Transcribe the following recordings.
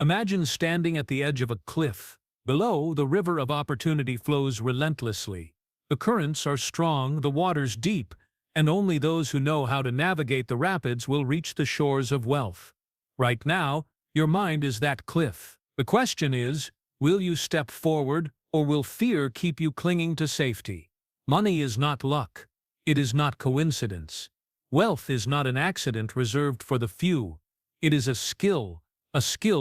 Imagine standing at the edge of a cliff. Below, the river of opportunity flows relentlessly. The currents are strong, the waters deep, and only those who know how to navigate the rapids will reach the shores of wealth. Right now, your mind is that cliff. The question is, will you step forward, or will fear keep you clinging to safety? Money is not luck. It is not coincidence. Wealth is not an accident reserved for the few. It is a skill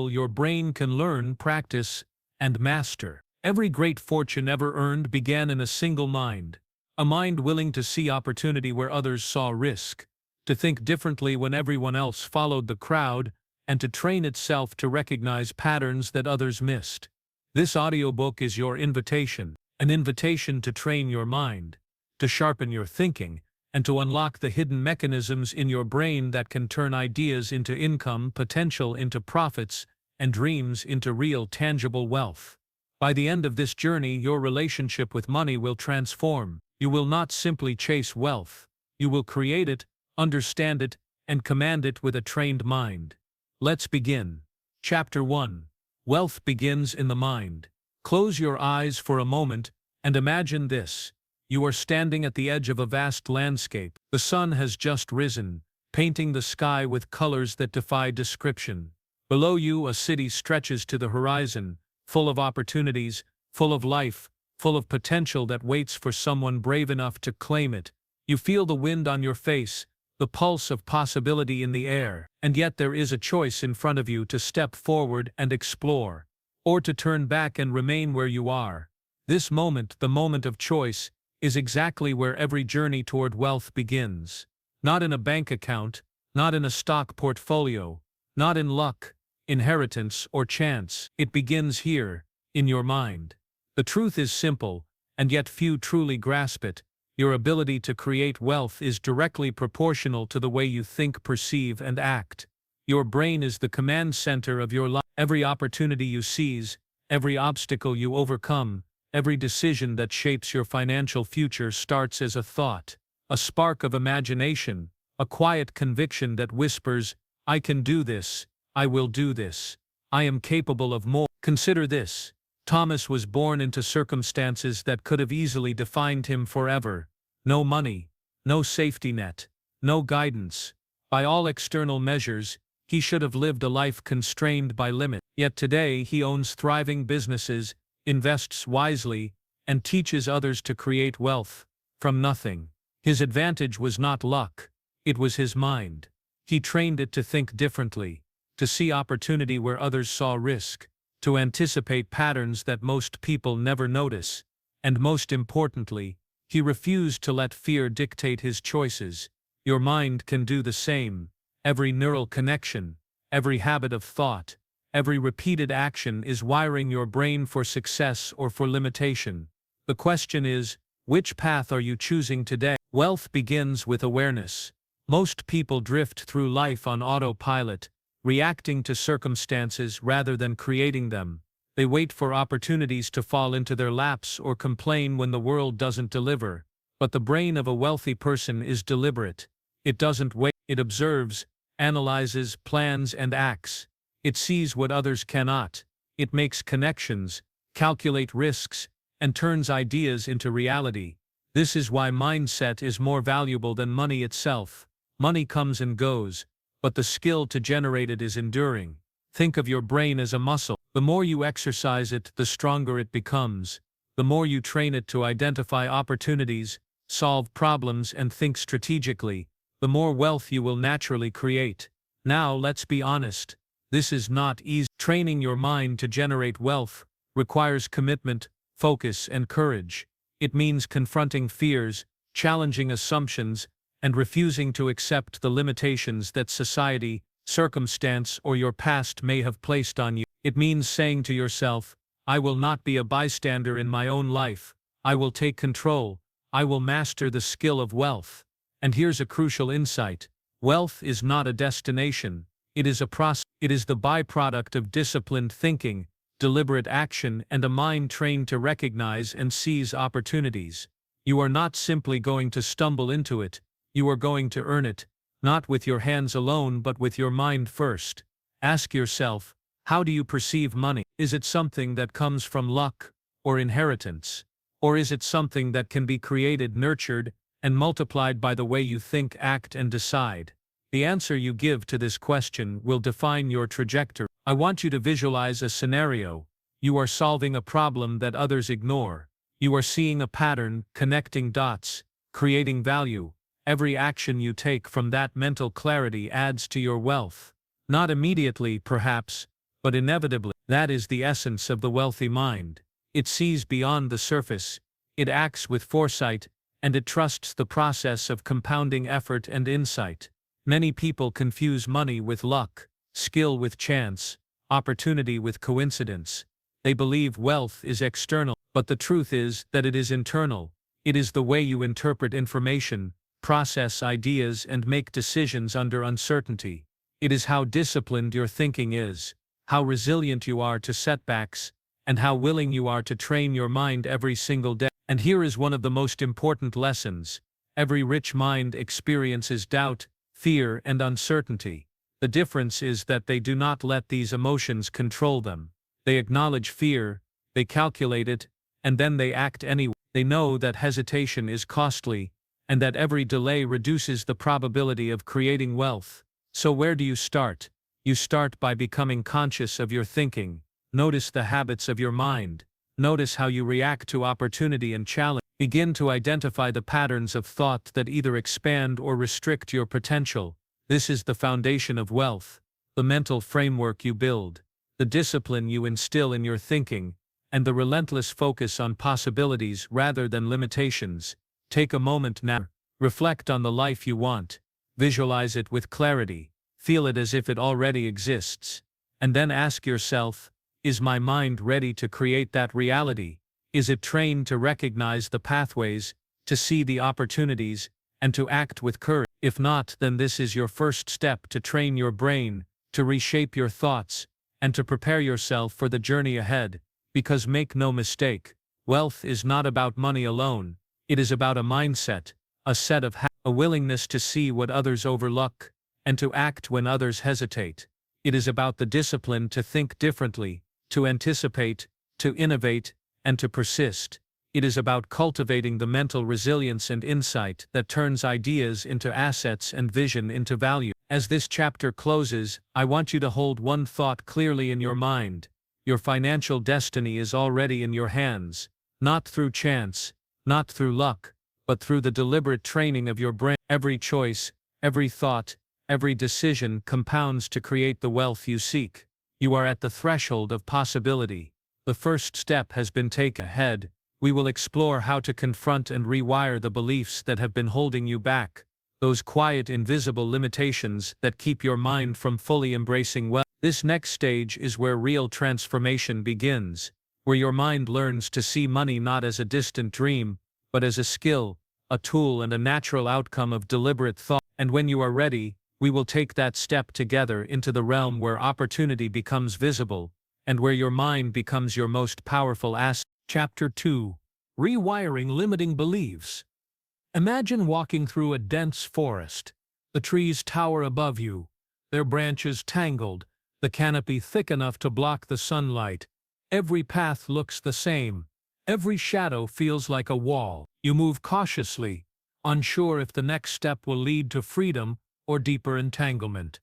your brain can learn, practice, and master. Every great fortune ever earned began in a single mind. A mind willing to see opportunity where others saw risk, to think differently when everyone else followed the crowd, and to train itself to recognize patterns that others missed. This audiobook is your invitation, an invitation to train your mind, to sharpen your thinking, and to unlock the hidden mechanisms in your brain that can turn ideas into income, potential into profits, and dreams into real tangible wealth. By the end of this journey, your relationship with money will transform. You will not simply chase wealth. You will create it, understand it, and command it with a trained mind. Let's begin. Chapter 1. Wealth begins in the mind. Close your eyes for a moment and imagine this. You are standing at the edge of a vast landscape. The sun has just risen, painting the sky with colors that defy description. Below you, a city stretches to the horizon, full of opportunities, full of life, full of potential that waits for someone brave enough to claim it. You feel the wind on your face, the pulse of possibility in the air, and yet there is a choice in front of you to step forward and explore, or to turn back and remain where you are. This moment, the moment of choice, is exactly where every journey toward wealth begins. Not in a bank account, not in a stock portfolio, not in luck, inheritance, or chance. It begins here, in your mind. The truth is simple, and yet few truly grasp it. Your ability to create wealth is directly proportional to the way you think, perceive, and act. Your brain is the command center of your life. Every opportunity you seize, every obstacle you overcome, every decision that shapes your financial future starts as a thought, a spark of imagination, a quiet conviction that whispers, "I can do this, I will do this, I am capable of more." Consider this. Thomas was born into circumstances that could have easily defined him forever. No money, no safety net, no guidance. By all external measures, he should have lived a life constrained by limits. Yet today he owns thriving businesses, invests wisely, and teaches others to create wealth from nothing. His advantage was not luck, it was his mind. He trained it to think differently, to see opportunity where others saw risk, to anticipate patterns that most people never notice, and most importantly, he refused to let fear dictate his choices. Your mind can do the same. Every neural connection, every habit of thought, every repeated action is wiring your brain for success or for limitation. The question is, which path are you choosing today? Wealth begins with awareness. Most people drift through life on autopilot, reacting to circumstances rather than creating them. They wait for opportunities to fall into their laps or complain when the world doesn't deliver. But the brain of a wealthy person is deliberate. It doesn't wait. It observes, analyzes, plans, and acts. It sees what others cannot. It makes connections, calculates risks, and turns ideas into reality. This is why mindset is more valuable than money itself. Money comes and goes, but the skill to generate it is enduring. Think of your brain as a muscle. The more you exercise it, the stronger it becomes. The more you train it to identify opportunities, solve problems, and think strategically, the more wealth you will naturally create. Now, let's be honest. This is not easy. Training your mind to generate wealth requires commitment, focus, and courage. It means confronting fears, challenging assumptions, and refusing to accept the limitations that society, circumstance, or your past may have placed on you. It means saying to yourself, "I will not be a bystander in my own life. I will take control. I will master the skill of wealth." And here's a crucial insight. Wealth is not a destination. It is a process. It is the byproduct of disciplined thinking, deliberate action, and a mind trained to recognize and seize opportunities. You are not simply going to stumble into it. You are going to earn it, not with your hands alone but with your mind first. Ask yourself, How do you perceive money? Is it something that comes from luck or inheritance? Or is it something that can be created, nurtured, and multiplied by the way you think, act, and decide? The answer you give to this question will define your trajectory. I want you to visualize a scenario. You are solving a problem that others ignore. You are seeing a pattern, connecting dots, creating value. Every action you take from that mental clarity adds to your wealth. Not immediately, perhaps, but inevitably. That is the essence of the wealthy mind. It sees beyond the surface, it acts with foresight, and it trusts the process of compounding effort and insight. Many people confuse money with luck, skill with chance, opportunity with coincidence. They believe wealth is external, but the truth is that it is internal. It is the way you interpret information, process ideas, and make decisions under uncertainty. It is how disciplined your thinking is, how resilient you are to setbacks, and how willing you are to train your mind every single day. And here is one of the most important lessons. Every rich mind experiences doubt, fear, and uncertainty. The difference is that they do not let these emotions control them. They acknowledge fear, they calculate it, and then they act anyway. They know that hesitation is costly, and that every delay reduces the probability of creating wealth. So where do you start? You start by becoming conscious of your thinking. Notice the habits of your mind. Notice how you react to opportunity and challenge. Begin to identify the patterns of thought that either expand or restrict your potential. This is the foundation of wealth, the mental framework you build, the discipline you instill in your thinking, and the relentless focus on possibilities rather than limitations. Take a moment now. Reflect on the life you want. Visualize it with clarity. Feel it as if it already exists. And then ask yourself, is my mind ready to create that reality? Is it trained to recognize the pathways, to see the opportunities, and to act with courage? If not, then this is your first step to train your brain, to reshape your thoughts, and to prepare yourself for the journey ahead. Because make no mistake, wealth is not about money alone. It is about a mindset, a set of a willingness to see what others overlook, and to act when others hesitate. It is about the discipline to think differently, to anticipate, to innovate, and to persist. It is about cultivating the mental resilience and insight that turns ideas into assets and vision into value. As this chapter closes, I want you to hold one thought clearly in your mind. Your financial destiny is already in your hands, not through chance, not through luck, but through the deliberate training of your brain. Every choice, every thought, every decision compounds to create the wealth you seek. You are at the threshold of possibility. The first step has been taken. Ahead, we will explore how to confront and rewire the beliefs that have been holding you back, those quiet, invisible limitations that keep your mind from fully embracing wealth. This next stage is where real transformation begins, where your mind learns to see money not as a distant dream, but as a skill, a tool, and a natural outcome of deliberate thought. And when you are ready, we will take that step together into the realm where opportunity becomes visible, and where your mind becomes your most powerful asset. Chapter 2. Rewiring Limiting Beliefs. Imagine walking through a dense forest. The trees tower above you, their branches tangled, the canopy thick enough to block the sunlight. Every path looks the same. Every shadow feels like a wall. You move cautiously, unsure if the next step will lead to freedom or deeper entanglement.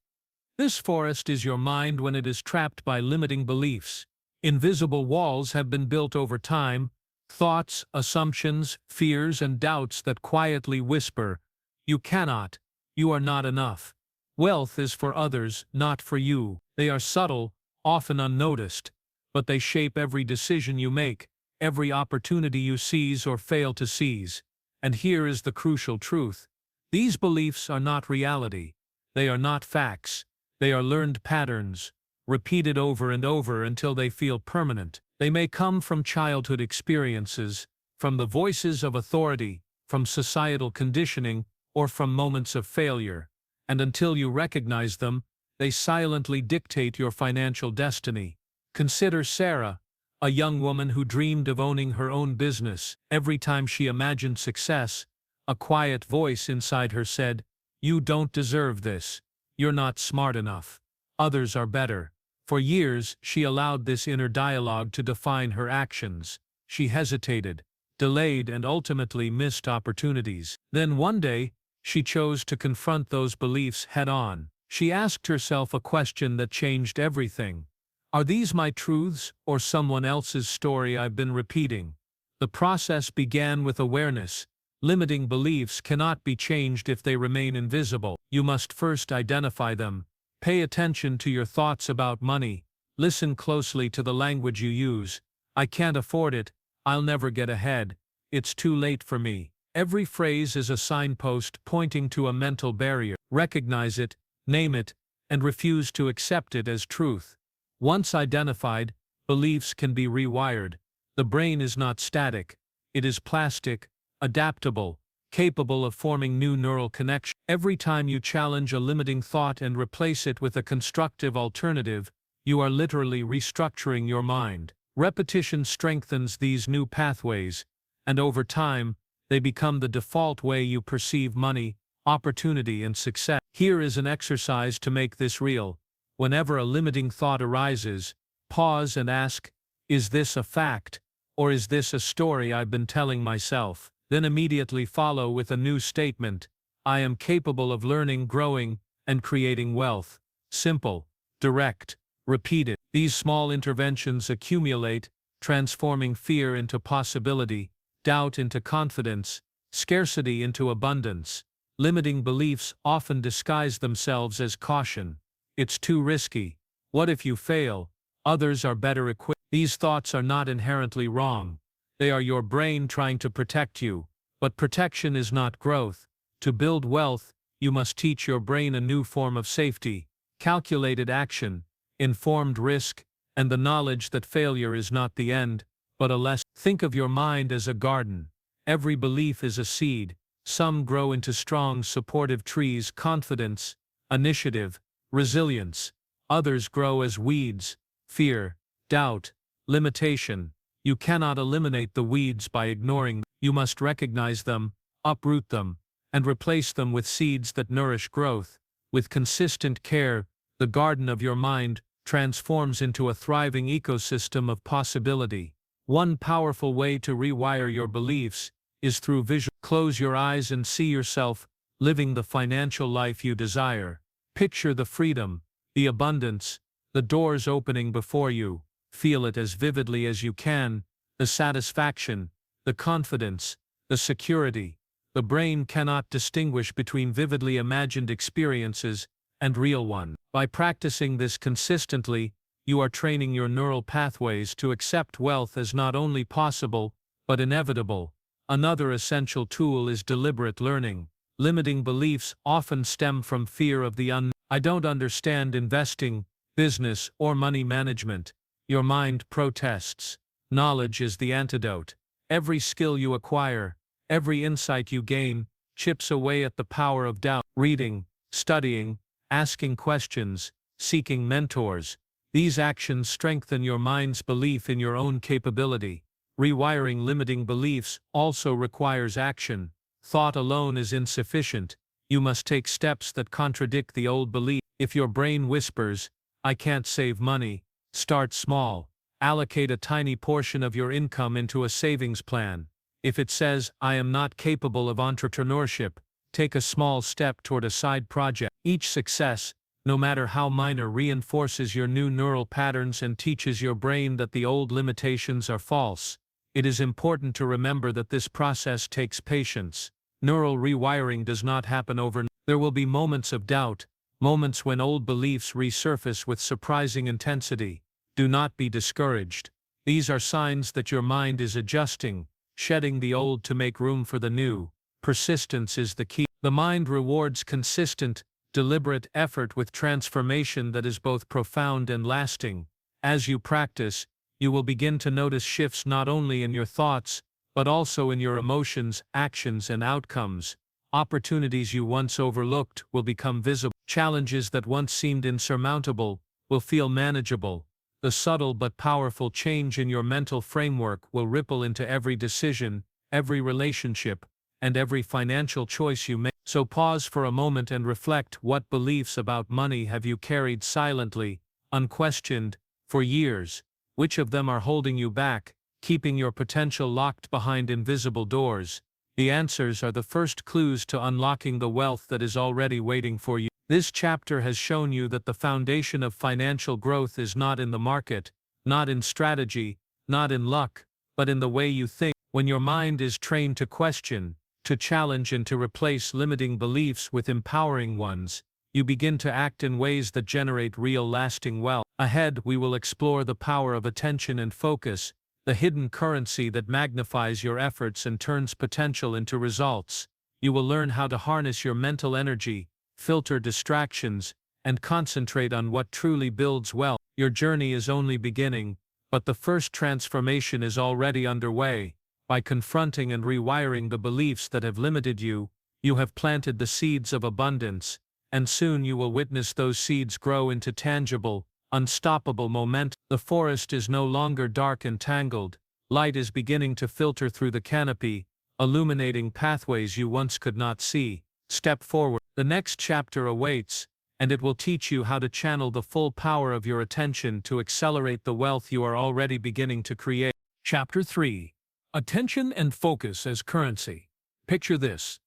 This forest is your mind when it is trapped by limiting beliefs. Invisible walls have been built over time, thoughts, assumptions, fears, and doubts that quietly whisper, "You cannot, you are not enough." Wealth is for others, not for you. They are subtle, often unnoticed, but they shape every decision you make, every opportunity you seize or fail to seize. And here is the crucial truth. These beliefs are not reality. They are not facts. They are learned patterns, repeated over and over until they feel permanent. They may come from childhood experiences, from the voices of authority, from societal conditioning, or from moments of failure. And until you recognize them, they silently dictate your financial destiny. Consider Sarah, a young woman who dreamed of owning her own business. Every time she imagined success, a quiet voice inside her said, "You don't deserve this. You're not smart enough. Others are better." For years, she allowed this inner dialogue to define her actions. She hesitated, delayed, and ultimately missed opportunities. Then one day, she chose to confront those beliefs head-on. She asked herself a question that changed everything. Are these my truths, or someone else's story I've been repeating? The process began with awareness. Limiting beliefs cannot be changed if they remain invisible. You must first identify them. Pay attention to your thoughts about money. Listen closely to the language you use. I can't afford it. I'll never get ahead. It's too late for me. Every phrase is a signpost pointing to a mental barrier. Recognize it, name it, and refuse to accept it as truth. Once identified, beliefs can be rewired. The brain is not static. It is plastic, adaptable, capable of forming new neural connections. Every time you challenge a limiting thought and replace it with a constructive alternative, you are literally restructuring your mind. Repetition strengthens these new pathways, and over time, they become the default way you perceive money, opportunity, and success. Here is an exercise to make this real. Whenever a limiting thought arises, pause and ask, is this a fact, or is this a story I've been telling myself? Then immediately follow with a new statement. I am capable of learning, growing, and creating wealth. Simple, direct, repeated. These small interventions accumulate, transforming fear into possibility, doubt into confidence, scarcity into abundance. Limiting beliefs often disguise themselves as caution. It's too risky. What if you fail? Others are better equipped. These thoughts are not inherently wrong. They are your brain trying to protect you. But protection is not growth. To build wealth, you must teach your brain a new form of safety, calculated action, informed risk, and the knowledge that failure is not the end, but a lesson. Think of your mind as a garden. Every belief is a seed. Some grow into strong, supportive trees: confidence, initiative, resilience. Others grow as weeds: fear, doubt, limitation. You cannot eliminate the weeds by ignoring them. You must recognize them, uproot them, and replace them with seeds that nourish growth. With consistent care, the garden of your mind transforms into a thriving ecosystem of possibility. One powerful way to rewire your beliefs is through visual. Close your eyes and see yourself living the financial life you desire. Picture the freedom, the abundance, the doors opening before you. Feel it as vividly as you can, the satisfaction, the confidence, the security. The brain cannot distinguish between vividly imagined experiences and real ones. By practicing this consistently, you are training your neural pathways to accept wealth as not only possible, but inevitable. Another essential tool is deliberate learning. Limiting beliefs often stem from fear of the unknown. I don't understand investing, business, or money management. Your mind protests. Knowledge is the antidote. Every skill you acquire, every insight you gain, chips away at the power of doubt. Reading, studying, asking questions, seeking mentors. These actions strengthen your mind's belief in your own capability. Rewiring limiting beliefs also requires action. Thought alone is insufficient. You must take steps that contradict the old belief. If your brain whispers, I can't save money, start small. Allocate a tiny portion of your income into a savings plan. If it says, I am not capable of entrepreneurship, take a small step toward a side project. Each success, no matter how minor, reinforces your new neural patterns and teaches your brain that the old limitations are false. It is important to remember that this process takes patience. Neural rewiring does not happen overnight. There will be moments of doubt, moments when old beliefs resurface with surprising intensity. Do not be discouraged. These are signs that your mind is adjusting, shedding the old to make room for the new. Persistence is the key. The mind rewards consistent, deliberate effort with transformation that is both profound and lasting. As you practice, you will begin to notice shifts not only in your thoughts, but also in your emotions, actions, and outcomes. Opportunities you once overlooked will become visible. Challenges that once seemed insurmountable will feel manageable. The subtle but powerful change in your mental framework will ripple into every decision, every relationship, and every financial choice you make. So pause for a moment and reflect. What beliefs about money have you carried silently, unquestioned, for years? Which of them are holding you back, keeping your potential locked behind invisible doors? The answers are the first clues to unlocking the wealth that is already waiting for you. This chapter has shown you that the foundation of financial growth is not in the market, not in strategy, not in luck, but in the way you think. When your mind is trained to question, to challenge and to replace limiting beliefs with empowering ones, you begin to act in ways that generate real lasting wealth. Ahead, we will explore the power of attention and focus, the hidden currency that magnifies your efforts and turns potential into results. You will learn how to harness your mental energy, filter distractions, and concentrate on what truly builds wealth. Your journey is only beginning, but the first transformation is already underway. By confronting and rewiring the beliefs that have limited you, you have planted the seeds of abundance, and soon you will witness those seeds grow into tangible, unstoppable momentum. The forest is no longer dark and tangled. Light is beginning to filter through the canopy, illuminating pathways you once could not see. Step forward. The next chapter awaits, and it will teach you how to channel the full power of your attention to accelerate the wealth you are already beginning to create. Chapter 3. Attention and focus as currency. Picture this: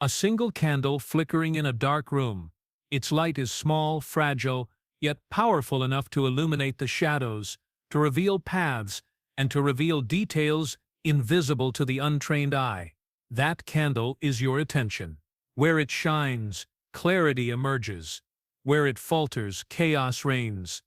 a single candle flickering in a dark room. Its light is small, fragile, yet powerful enough to illuminate the shadows, to reveal paths, and to reveal details invisible to the untrained eye. That candle is your attention. Where it shines, clarity emerges. Where it falters, chaos reigns.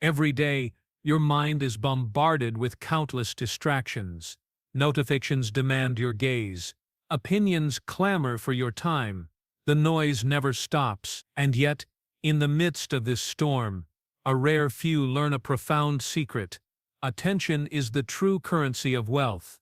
Every day, your mind is bombarded with countless distractions. Notifications demand your gaze. Opinions clamor for your time. The noise never stops. And yet, in the midst of this storm, a rare few learn a profound secret. Attention is the true currency of wealth.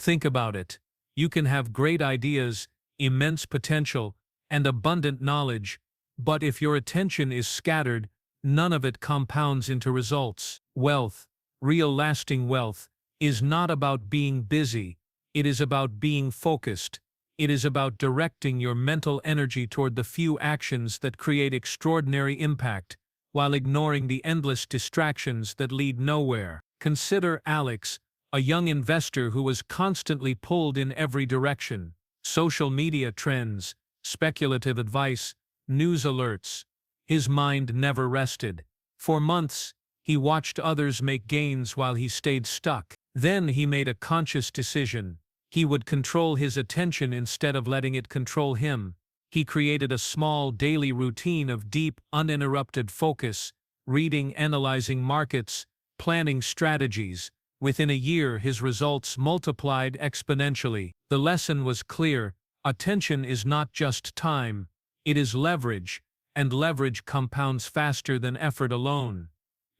Think about it. You can have great ideas, immense potential, and abundant knowledge, but if your attention is scattered, none of it compounds into results. Wealth, real lasting wealth, is not about being busy. It is about being focused. It is about directing your mental energy toward the few actions that create extraordinary impact, while ignoring the endless distractions that lead nowhere. Consider Alex, a young investor who was constantly pulled in every direction. Social media trends, speculative advice, news alerts. His mind never rested. For months, he watched others make gains while he stayed stuck. Then he made a conscious decision. He would control his attention instead of letting it control him. He created a small daily routine of deep, uninterrupted focus, reading, analyzing markets, planning strategies. Within a year, his results multiplied exponentially. The lesson was clear: attention is not just time, it is leverage, and leverage compounds faster than effort alone.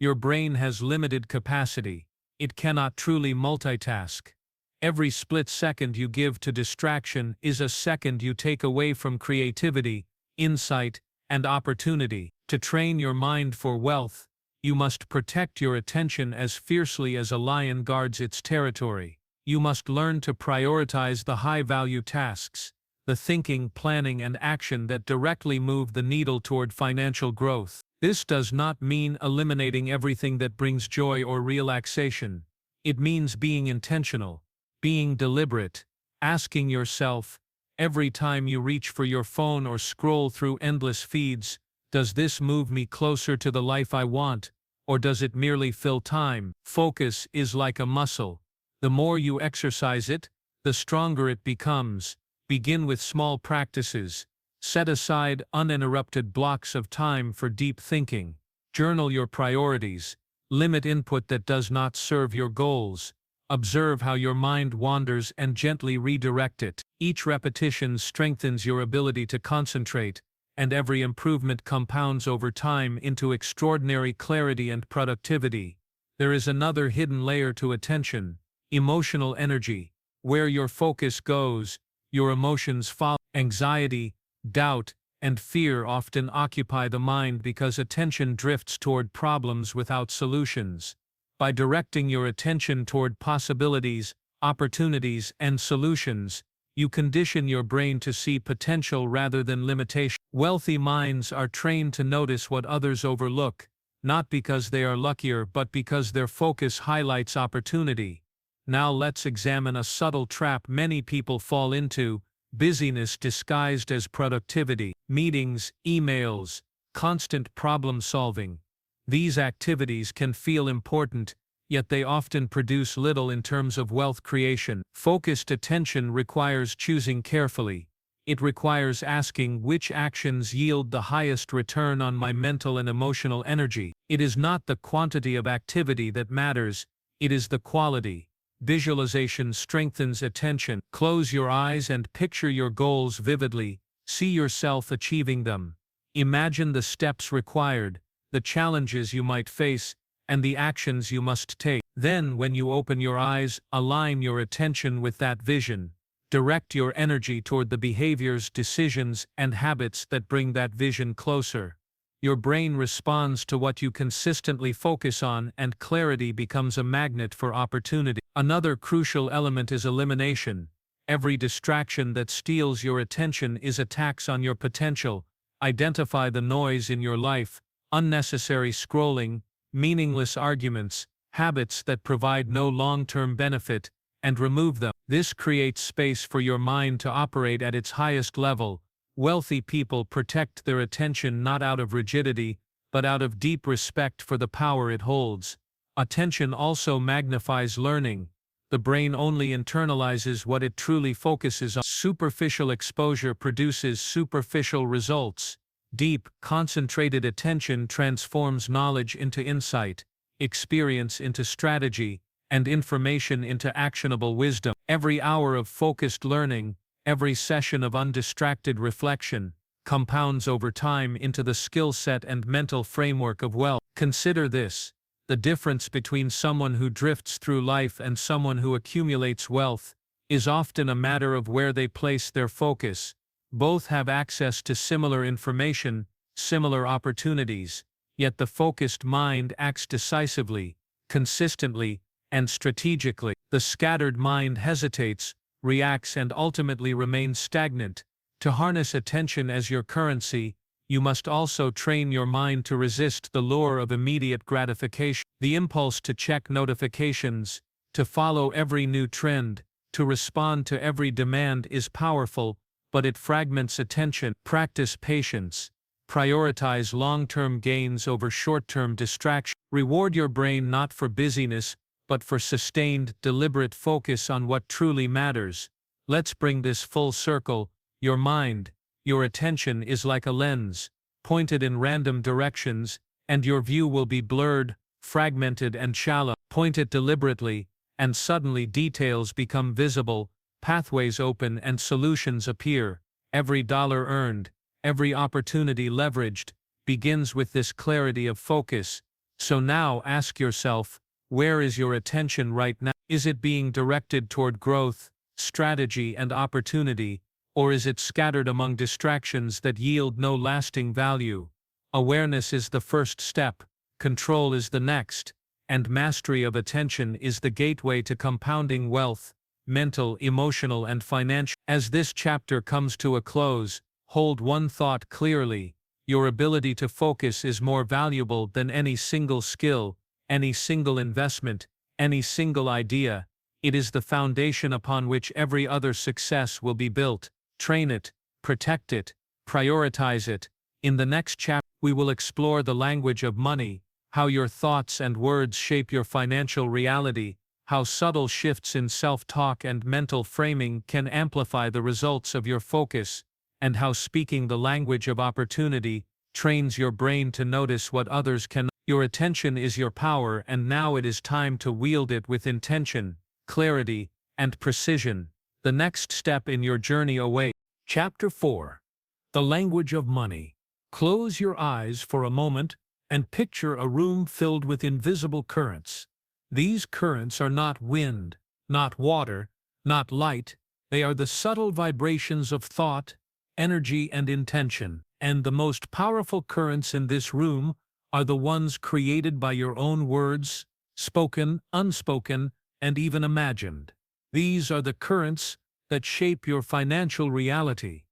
Your brain has limited capacity. It cannot truly multitask. Every split second you give to distraction is a second you take away from creativity, insight, and opportunity. To train your mind for wealth, you must protect your attention as fiercely as a lion guards its territory. You must learn to prioritize the high-value tasks, the thinking, planning, and action that directly move the needle toward financial growth. This does not mean eliminating everything that brings joy or relaxation. It means being intentional, being deliberate, asking yourself, every time you reach for your phone or scroll through endless feeds, does this move me closer to the life I want, or does it merely fill time? Focus is like a muscle. The more you exercise it, the stronger it becomes. Begin with small practices. Set aside uninterrupted blocks of time for deep thinking. Journal your priorities. Limit input that does not serve your goals. Observe how your mind wanders and gently redirect it. Each repetition strengthens your ability to concentrate, and every improvement compounds over time into extraordinary clarity and productivity. There is another hidden layer to attention: emotional energy. Where your focus goes, your emotions follow. Anxiety, doubt, and fear often occupy the mind because attention drifts toward problems without solutions. By directing your attention toward possibilities, opportunities, and solutions, you condition your brain to see potential rather than limitation. Wealthy minds are trained to notice what others overlook, not because they are luckier but because their focus highlights opportunity. Now let's examine a subtle trap many people fall into: busyness disguised as productivity. Meetings, emails, constant problem solving. These activities can feel important, yet they often produce little in terms of wealth creation. Focused attention requires choosing carefully. It requires asking which actions yield the highest return on my mental and emotional energy. It is not the quantity of activity that matters, it is the quality. Visualization strengthens attention. Close your eyes and picture your goals vividly. See yourself achieving them. Imagine the steps required, the challenges you might face, and the actions you must take. Then, when you open your eyes, align your attention with that vision. Direct your energy toward the behaviors, decisions, and habits that bring that vision closer. Your brain responds to what you consistently focus on, and clarity becomes a magnet for opportunity. Another crucial element is elimination. Every distraction that steals your attention is a tax on your potential. Identify the noise in your life: unnecessary scrolling, meaningless arguments, habits that provide no long-term benefit, and remove them. This creates space for your mind to operate at its highest level. Wealthy people protect their attention not out of rigidity, but out of deep respect for the power it holds. Attention also magnifies learning. The brain only internalizes what it truly focuses on. Superficial exposure produces superficial results. Deep, concentrated attention transforms knowledge into insight, experience into strategy, and information into actionable wisdom. Every hour of focused learning, every session of undistracted reflection, compounds over time into the skill set and mental framework of wealth. Consider this: the difference between someone who drifts through life and someone who accumulates wealth is often a matter of where they place their focus. Both have access to similar information, similar opportunities, yet the focused mind acts decisively, consistently, and strategically. The scattered mind hesitates, reacts, and ultimately remains stagnant. To harness attention as your currency, you must also train your mind to resist the lure of immediate gratification. The impulse to check notifications, to follow every new trend, to respond to every demand is powerful, but it fragments attention. Practice patience. Prioritize long-term gains over short-term distraction. Reward your brain not for busyness, but for sustained, deliberate focus on what truly matters. Let's bring this full circle. Your mind, your attention is like a lens, pointed in random directions, and your view will be blurred, fragmented, and shallow. Point it deliberately, and suddenly details become visible, pathways open, and solutions appear. Every dollar earned, every opportunity leveraged, begins with this clarity of focus. So now ask yourself, where is your attention right now? Is it being directed toward growth, strategy, and opportunity, or is it scattered among distractions that yield no lasting value? Awareness is the first step, control is the next, and mastery of attention is the gateway to compounding wealth, mental, emotional, and financial. As this chapter comes to a close, hold one thought clearly: your ability to focus is more valuable than any single skill, any single investment, any single idea. It is the foundation upon which every other success will be built. Train it, protect it, prioritize it. In the next chapter, we will explore the language of money, how your thoughts and words shape your financial reality, how subtle shifts in self-talk and mental framing can amplify the results of your focus, and how speaking the language of opportunity trains your brain to notice what others cannot. Your attention is your power, and now it is time to wield it with intention, clarity, and precision. The next step in your journey awaits. Chapter 4. The Language of Money. Close your eyes for a moment and picture a room filled with invisible currents. These currents are not wind, not water, not light. They are the subtle vibrations of thought, energy, and intention. And the most powerful currents in this room are the ones created by your own words, spoken, unspoken, and even imagined. These are the currents that shape your financial reality.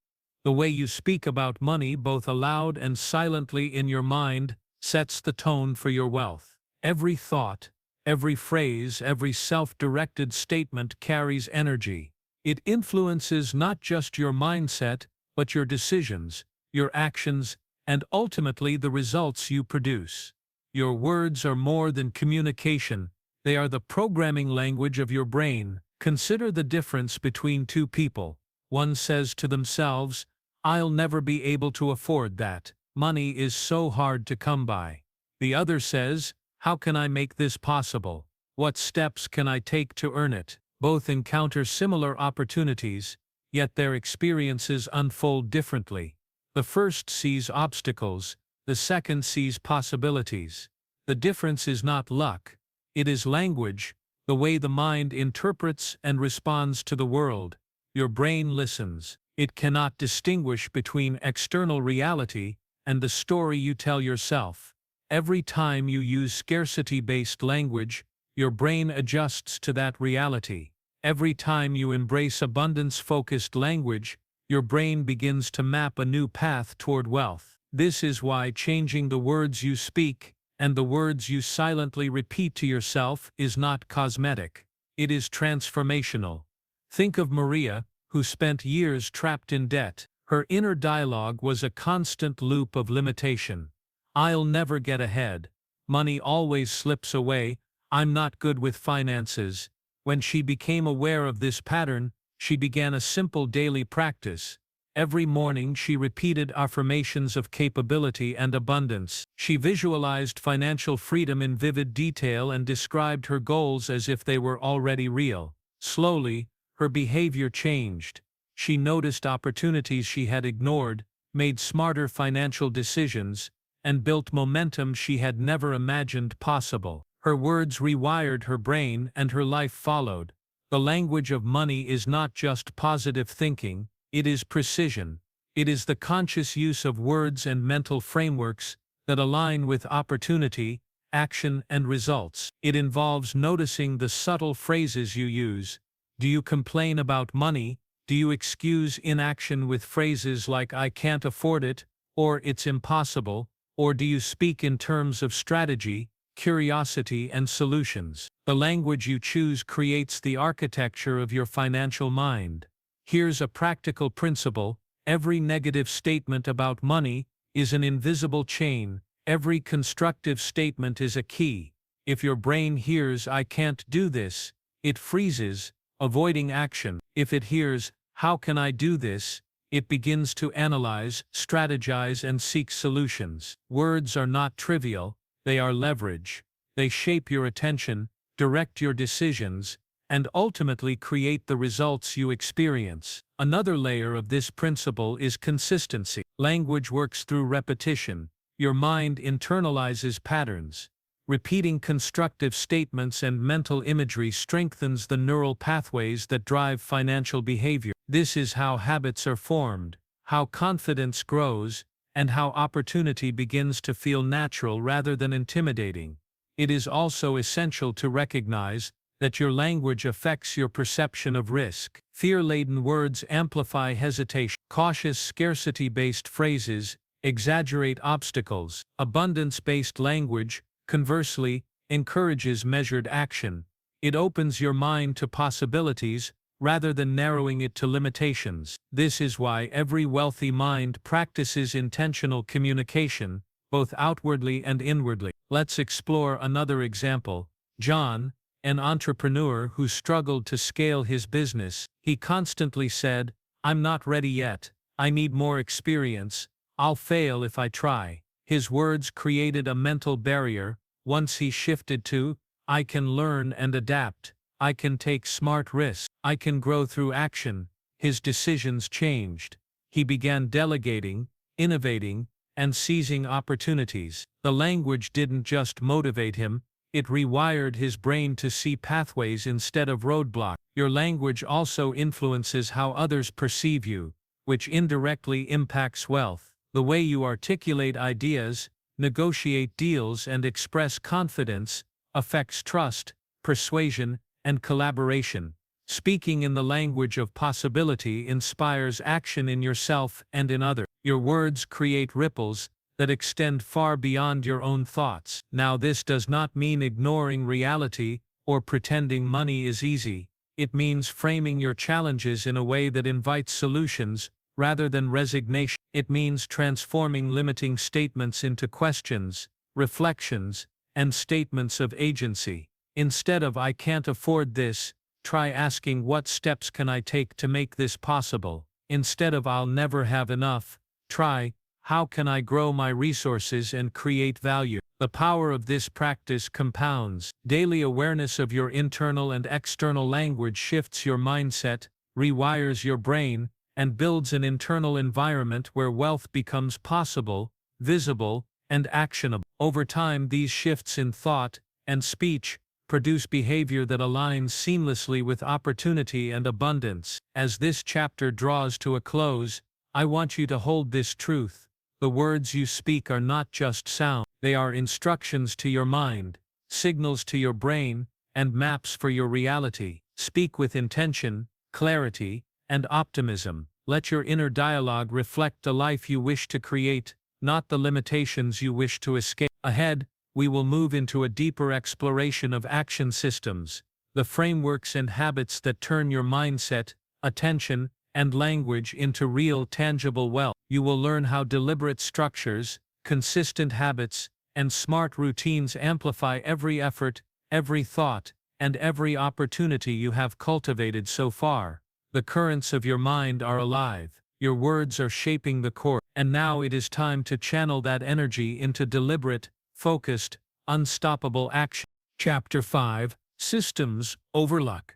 The way you speak about money, both aloud and silently in your mind, sets the tone for your wealth. Every thought, every phrase, every self-directed statement carries energy. It influences not just your mindset, but your decisions, your actions, and ultimately the results you produce. Your words are more than communication. They are the programming language of your brain. Consider the difference between two people. One says to themselves, "I'll never be able to afford that. Money is so hard to come by." The other says, "How can I make this possible? What steps can I take to earn it?" Both encounter similar opportunities, yet their experiences unfold differently. The first sees obstacles, the second sees possibilities. The difference is not luck, it is language, the way the mind interprets and responds to the world. Your brain listens. It cannot distinguish between external reality and the story you tell yourself. Every time you use scarcity-based language, your brain adjusts to that reality. Every time you embrace abundance-focused language, your brain begins to map a new path toward wealth. This is why changing the words you speak and the words you silently repeat to yourself is not cosmetic. It is transformational. Think of Maria, who spent years trapped in debt. Her inner dialogue was a constant loop of limitation. "I'll never get ahead. Money always slips away. I'm not good with finances." When she became aware of this pattern, she began a simple daily practice. Every morning she repeated affirmations of capability and abundance. She visualized financial freedom in vivid detail and described her goals as if they were already real. Slowly, her behavior changed. She noticed opportunities she had ignored, made smarter financial decisions, and built momentum she had never imagined possible. Her words rewired her brain and her life followed. The language of money is not just positive thinking, it is precision. It is the conscious use of words and mental frameworks that align with opportunity, action, and results. It involves noticing the subtle phrases you use. Do you complain about money? Do you excuse inaction with phrases like "I can't afford it" or "it's impossible"? Or do you speak in terms of strategy, curiosity, and solutions? The language you choose creates the architecture of your financial mind. Here's a practical principle: every negative statement about money is an invisible chain. Every constructive statement is a key. If your brain hears "I can't do this," it freezes, avoiding action. If it hears "How can I do this?" it begins to analyze, strategize, and seek solutions. Words are not trivial, they are leverage. They shape your attention, direct your decisions, and ultimately create the results you experience. Another layer of this principle is consistency. Language works through repetition. Your mind internalizes patterns. Repeating constructive statements and mental imagery strengthens the neural pathways that drive financial behavior. This is how habits are formed, how confidence grows, and how opportunity begins to feel natural rather than intimidating. It is also essential to recognize that your language affects your perception of risk. Fear-laden words amplify hesitation. Cautious, scarcity-based phrases exaggerate obstacles. Abundance-based language, conversely, encourages measured action. It opens your mind to possibilities rather than narrowing it to limitations. This is why every wealthy mind practices intentional communication, both outwardly and inwardly. Let's explore another example. John, an entrepreneur who struggled to scale his business. He constantly said, "I'm not ready yet. I need more experience. I'll fail if I try." His words created a mental barrier. Once he shifted to, "I can learn and adapt. I can take smart risks. I can grow through action," his decisions changed. He began delegating, innovating, and seizing opportunities. The language didn't just motivate him, it rewired his brain to see pathways instead of roadblocks. Your language also influences how others perceive you, which indirectly impacts wealth. The way you articulate ideas, negotiate deals, and express confidence affects trust, persuasion, and collaboration. Speaking in the language of possibility inspires action in yourself and in others. Your words create ripples that extend far beyond your own thoughts. Now, this does not mean ignoring reality or pretending money is easy. It means framing your challenges in a way that invites solutions rather than resignation. It means transforming limiting statements into questions, reflections, and statements of agency. Instead of "I can't afford this," try asking "What steps can I take to make this possible?" Instead of "I'll never have enough," try "How can I grow my resources and create value?" The power of this practice compounds. Daily awareness of your internal and external language shifts your mindset, rewires your brain, and builds an internal environment where wealth becomes possible, visible, and actionable. Over time, these shifts in thought and speech produce behavior that aligns seamlessly with opportunity and abundance. As this chapter draws to a close, I want you to hold this truth. The words you speak are not just sound. They are instructions to your mind, signals to your brain, and maps for your reality. Speak with intention, clarity, and optimism. Let your inner dialogue reflect the life you wish to create, not the limitations you wish to escape. Ahead, we will move into a deeper exploration of action systems, the frameworks and habits that turn your mindset, attention, and language into real, tangible wealth. You will learn how deliberate structures, consistent habits, and smart routines amplify every effort, every thought, and every opportunity you have cultivated so far. The currents of your mind are alive. Your words are shaping the course. And now it is time to channel that energy into deliberate, focused, unstoppable action. Chapter 5: Systems over Luck.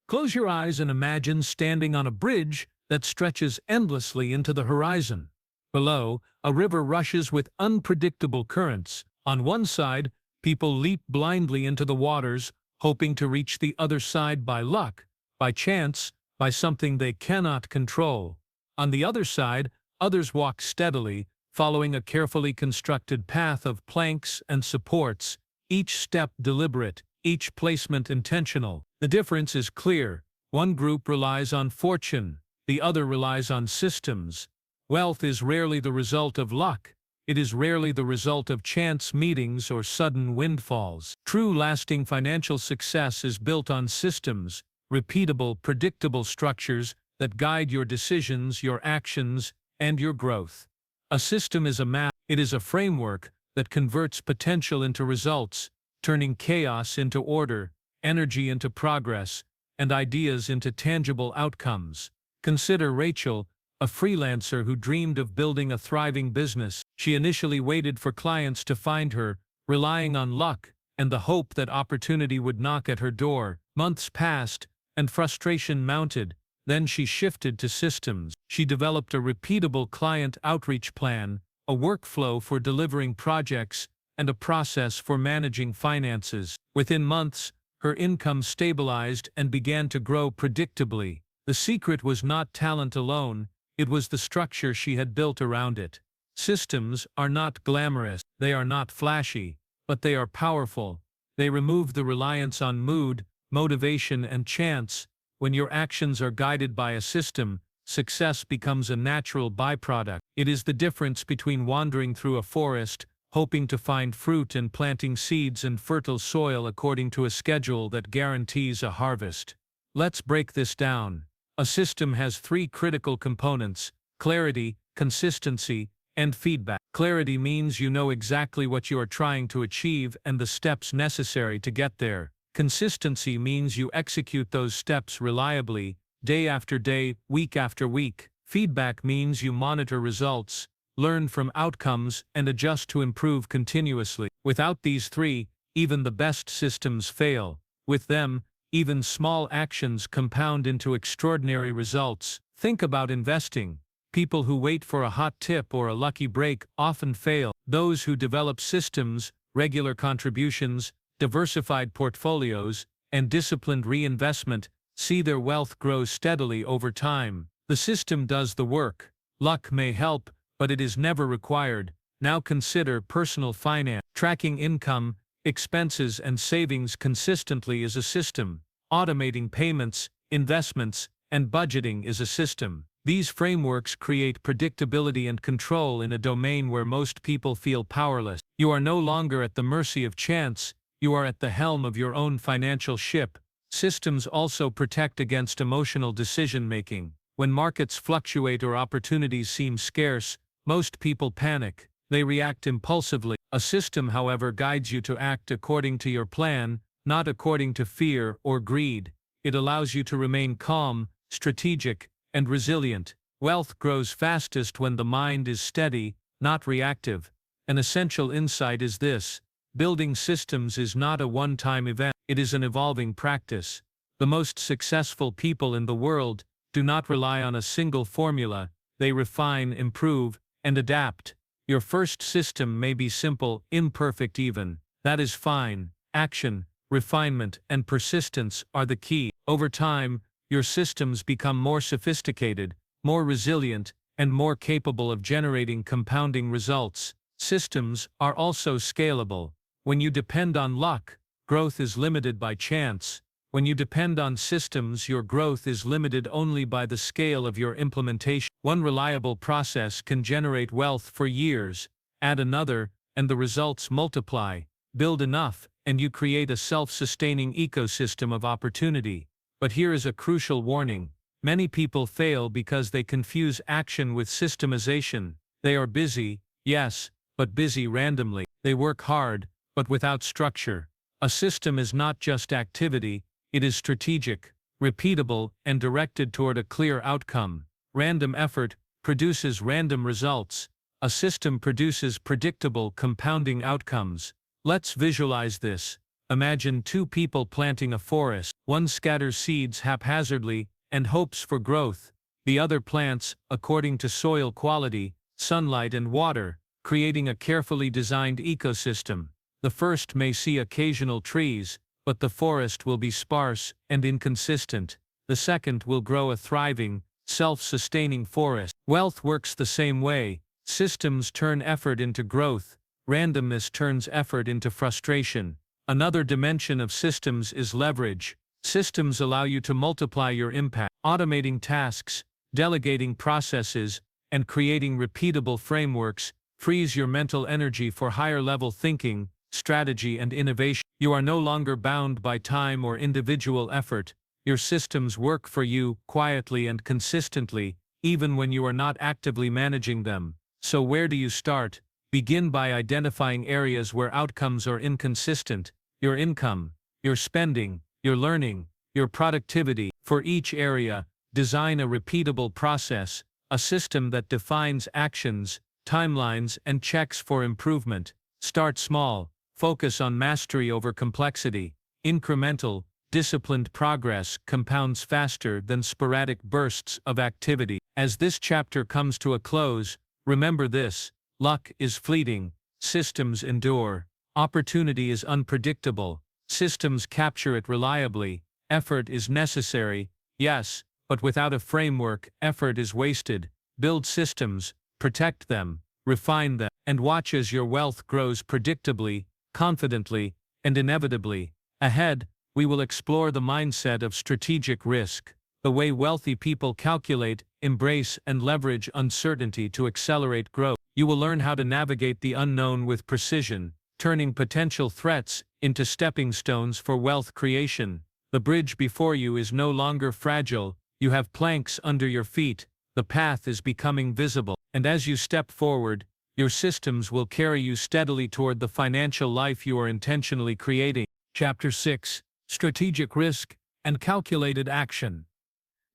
Close your eyes and imagine standing on a bridge that stretches endlessly into the horizon. Below, a river rushes with unpredictable currents. On one side, people leap blindly into the waters, hoping to reach the other side by luck, by chance, by something they cannot control. On the other side, others walk steadily, following a carefully constructed path of planks and supports, each step deliberate, each placement intentional. The difference is clear. One group relies on fortune, the other relies on systems. Wealth is rarely the result of luck. It is rarely the result of chance meetings or sudden windfalls. True, lasting financial success is built on systems, repeatable, predictable structures that guide your decisions, your actions, and your growth. A system is a map. It is a framework that converts potential into results, turning chaos into order, energy into progress, and ideas into tangible outcomes. Consider Rachel, a freelancer who dreamed of building a thriving business. She initially waited for clients to find her, relying on luck and the hope that opportunity would knock at her door. Months passed, and frustration mounted. Then she shifted to systems. She developed a repeatable client outreach plan, a workflow for delivering projects, and a process for managing finances. Within months, her income stabilized and began to grow predictably. The secret was not talent alone, it was the structure she had built around it. Systems are not glamorous, they are not flashy, but they are powerful. They remove the reliance on mood, motivation, and chance. When your actions are guided by a system, success becomes a natural byproduct. It is the difference between wandering through a forest, hoping to find fruit, and planting seeds in fertile soil according to a schedule that guarantees a harvest. Let's break this down. A system has three critical components: clarity, consistency, and feedback. Clarity means you know exactly what you are trying to achieve and the steps necessary to get there. Consistency means you execute those steps reliably, day after day, week after week. Feedback means you monitor results, learn from outcomes, and adjust to improve continuously. Without these three, even the best systems fail. With them, even small actions compound into extraordinary results. Think about investing. People who wait for a hot tip or a lucky break often fail. Those who develop systems, regular contributions, diversified portfolios, and disciplined reinvestment see their wealth grow steadily over time. The system does the work. Luck may help, but it is never required. Now consider personal finance. Tracking income, expenses, and savings consistently is a system. Automating payments, investments, and budgeting is a system. These frameworks create predictability and control in a domain where most people feel powerless. You are no longer at the mercy of chance, you are at the helm of your own financial ship. Systems also protect against emotional decision-making. When markets fluctuate or opportunities seem scarce, most people panic. They react impulsively. A system, however, guides you to act according to your plan, not according to fear or greed. It allows you to remain calm, strategic, and resilient. Wealth grows fastest when the mind is steady, not reactive. An essential insight is this: building systems is not a one-time event, it is an evolving practice. The most successful people in the world do not rely on a single formula, they refine, improve, and adapt. Your first system may be simple, imperfect even. That is fine. Action, refinement, and persistence are the key. Over time, your systems become more sophisticated, more resilient, and more capable of generating compounding results. Systems are also scalable. When you depend on luck, growth is limited by chance. When you depend on systems, your growth is limited only by the scale of your implementation. One reliable process can generate wealth for years. Add another, and the results multiply. Build enough, and you create a self-sustaining ecosystem of opportunity. But here is a crucial warning. Many people fail because they confuse action with systemization. They are busy, yes, but busy randomly. They work hard, but without structure. A system is not just activity, it is strategic, repeatable, and directed toward a clear outcome. Random effort produces random results. A system produces predictable, compounding outcomes. Let's visualize this. Imagine two people planting a forest. One scatters seeds haphazardly and hopes for growth. The other plants, according to soil quality, sunlight, and water, creating a carefully designed ecosystem. The first may see occasional trees, but the forest will be sparse and inconsistent. The second will grow a thriving, self-sustaining forest. Wealth works the same way. Systems turn effort into growth. Randomness turns effort into frustration. Another dimension of systems is leverage. Systems allow you to multiply your impact. Automating tasks, delegating processes, and creating repeatable frameworks frees your mental energy for higher-level thinking, strategy, and innovation. You are no longer bound by time or individual effort. Your systems work for you quietly and consistently, even when you are not actively managing them. So where do you start? Begin by identifying areas where outcomes are inconsistent: your income, your spending, your learning, your productivity. For each area, design a repeatable process, a system that defines actions, timelines, and checks for improvement. Start small. Focus on mastery over complexity. Incremental, disciplined progress compounds faster than sporadic bursts of activity. As this chapter comes to a close, remember this: luck is fleeting, systems endure. Opportunity is unpredictable, systems capture it reliably. Effort is necessary, yes, but without a framework, effort is wasted. Build systems, protect them, refine them, and watch as your wealth grows predictably, confidently, and inevitably. Ahead, we will explore the mindset of strategic risk, the way wealthy people calculate, embrace, and leverage uncertainty to accelerate growth. You will learn how to navigate the unknown with precision, turning potential threats into stepping stones for wealth creation. The bridge before you is no longer fragile, you have planks under your feet, the path is becoming visible, and as you step forward, your systems will carry you steadily toward the financial life you are intentionally creating. Chapter 6: Strategic Risk and Calculated Action.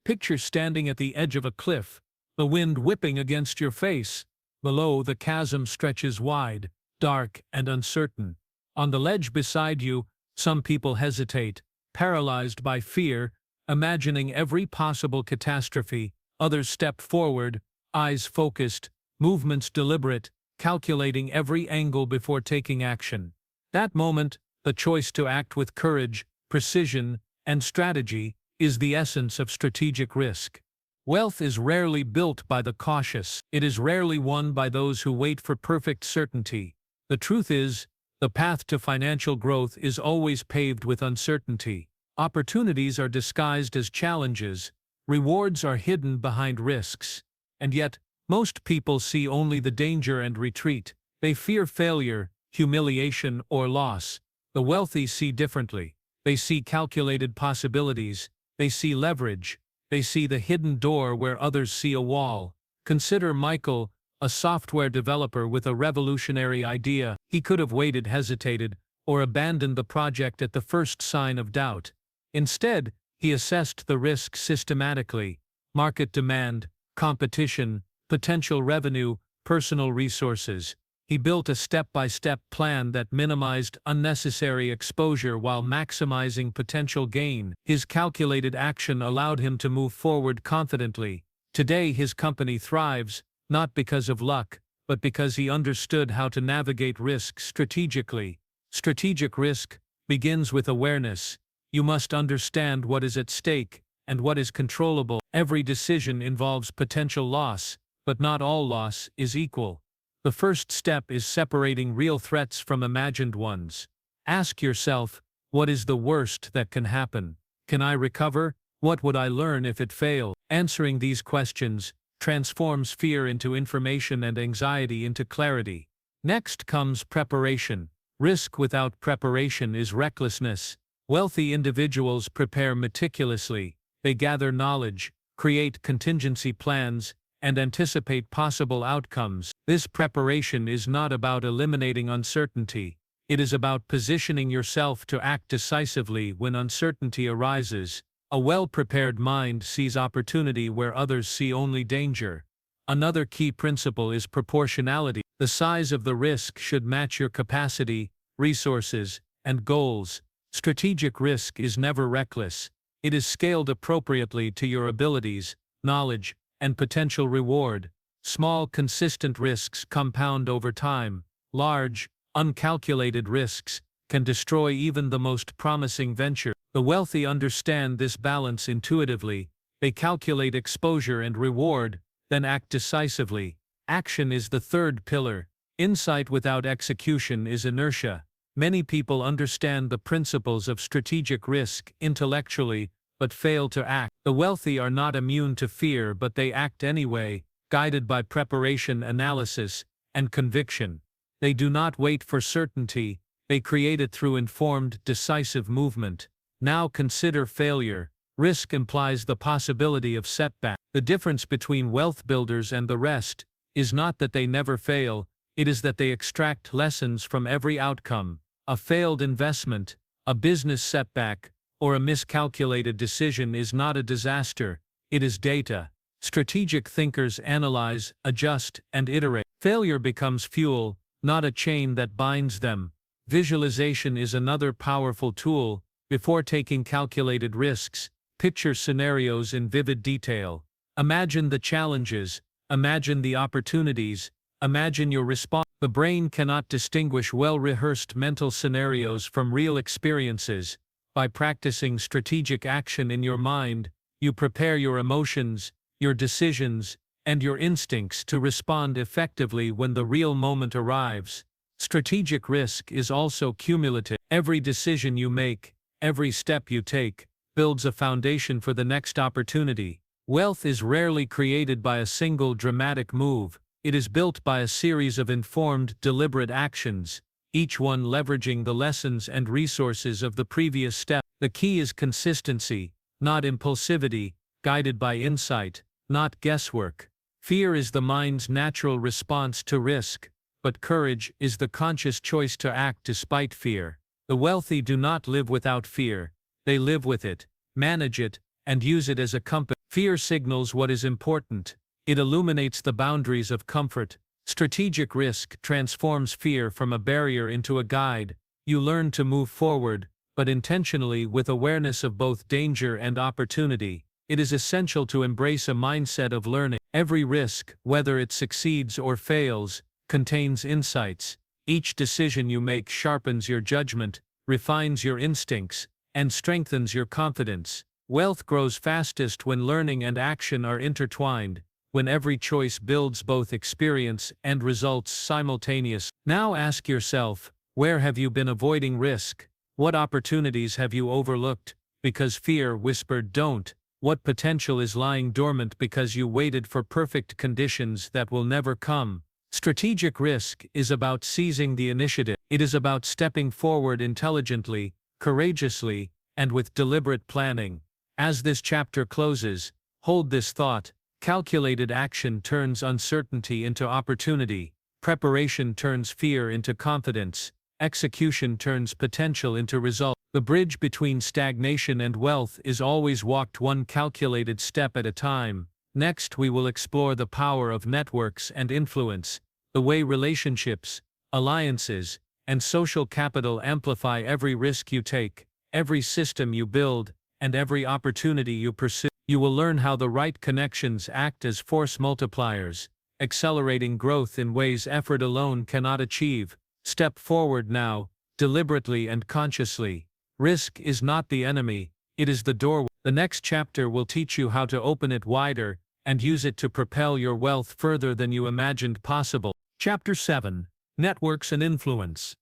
Picture standing at the edge of a cliff, the wind whipping against your face. Below, the chasm stretches wide, dark and uncertain. On the ledge beside you, some people hesitate, paralyzed by fear, imagining every possible catastrophe. Others step forward, eyes focused, movements deliberate, calculating every angle before taking action. That moment, the choice to act with courage, precision, and strategy, is the essence of strategic risk. Wealth is rarely built by the cautious. It is rarely won by those who wait for perfect certainty. The truth is, the path to financial growth is always paved with uncertainty. Opportunities are disguised as challenges. Rewards are hidden behind risks. And yet, most people see only the danger and retreat. They fear failure, humiliation, or loss. The wealthy see differently. They see calculated possibilities. They see leverage. They see the hidden door where others see a wall. Consider Michael, a software developer with a revolutionary idea. He could have waited, hesitated, or abandoned the project at the first sign of doubt. Instead, he assessed the risk systematically: market demand, competition, potential revenue, personal resources. He built a step-by-step plan that minimized unnecessary exposure while maximizing potential gain. His calculated action allowed him to move forward confidently. Today his company thrives, not because of luck, but because he understood how to navigate risk strategically. Strategic risk begins with awareness. You must understand what is at stake and what is controllable. Every decision involves potential loss, but not all loss is equal. The first step is separating real threats from imagined ones. Ask yourself, what is the worst that can happen? Can I recover? What would I learn if it failed? Answering these questions transforms fear into information and anxiety into clarity. Next comes preparation. Risk without preparation is recklessness. Wealthy individuals prepare meticulously. They gather knowledge, create contingency plans, and anticipate possible outcomes. This preparation is not about eliminating uncertainty. It is about positioning yourself to act decisively when uncertainty arises. A well-prepared mind sees opportunity where others see only danger. Another key principle is proportionality. The size of the risk should match your capacity, resources, and goals. Strategic risk is never reckless. It is scaled appropriately to your abilities, knowledge, and potential reward. Small, consistent risks compound over time. Large, uncalculated risks can destroy even the most promising venture. The wealthy understand this balance intuitively. They calculate exposure and reward, then act decisively. Action is the third pillar. Insight without execution is inertia. Many people understand the principles of strategic risk intellectually, but fail to act. The wealthy are not immune to fear, but they act anyway, guided by preparation, analysis, and conviction. They do not wait for certainty, they create it through informed, decisive movement. Now consider failure. Risk implies the possibility of setback. The difference between wealth builders and the rest is not that they never fail, it is that they extract lessons from every outcome. A failed investment, a business setback, or a miscalculated decision is not a disaster, it is data. Strategic thinkers analyze, adjust, and iterate. Failure becomes fuel, not a chain that binds them. Visualization is another powerful tool. Before taking calculated risks, picture scenarios in vivid detail. Imagine the challenges, imagine the opportunities, imagine your response. The brain cannot distinguish well-rehearsed mental scenarios from real experiences. By practicing strategic action in your mind, you prepare your emotions, your decisions, and your instincts to respond effectively when the real moment arrives. Strategic risk is also cumulative. Every decision you make, every step you take, builds a foundation for the next opportunity. Wealth is rarely created by a single dramatic move. It is built by a series of informed, deliberate actions, each one leveraging the lessons and resources of the previous step. The key is consistency, not impulsivity, guided by insight, not guesswork. Fear is the mind's natural response to risk, but courage is the conscious choice to act despite fear. The wealthy do not live without fear, they live with it, manage it, and use it as a compass. Fear signals what is important. It illuminates the boundaries of comfort. Strategic risk transforms fear from a barrier into a guide. You learn to move forward, but intentionally, with awareness of both danger and opportunity. It is essential to embrace a mindset of learning. Every risk, whether it succeeds or fails, contains insights. Each decision you make sharpens your judgment, refines your instincts, and strengthens your confidence. Wealth grows fastest when learning and action are intertwined, when every choice builds both experience and results simultaneously. Now ask yourself, where have you been avoiding risk? What opportunities have you overlooked because fear whispered don't? What potential is lying dormant because you waited for perfect conditions that will never come? Strategic risk is about seizing the initiative. It is about stepping forward intelligently, courageously, and with deliberate planning. As this chapter closes, hold this thought: calculated action turns uncertainty into opportunity, preparation turns fear into confidence, execution turns potential into result. The bridge between stagnation and wealth is always walked one calculated step at a time. Next, we will explore the power of networks and influence, the way relationships, alliances, and social capital amplify every risk you take, every system you build, and every opportunity you pursue. You will learn how the right connections act as force multipliers, accelerating growth in ways effort alone cannot achieve. Step forward now, deliberately and consciously. Risk is not the enemy, it is the doorway. The next chapter will teach you how to open it wider and use it to propel your wealth further than you imagined possible. Chapter 7: Networks and Influence.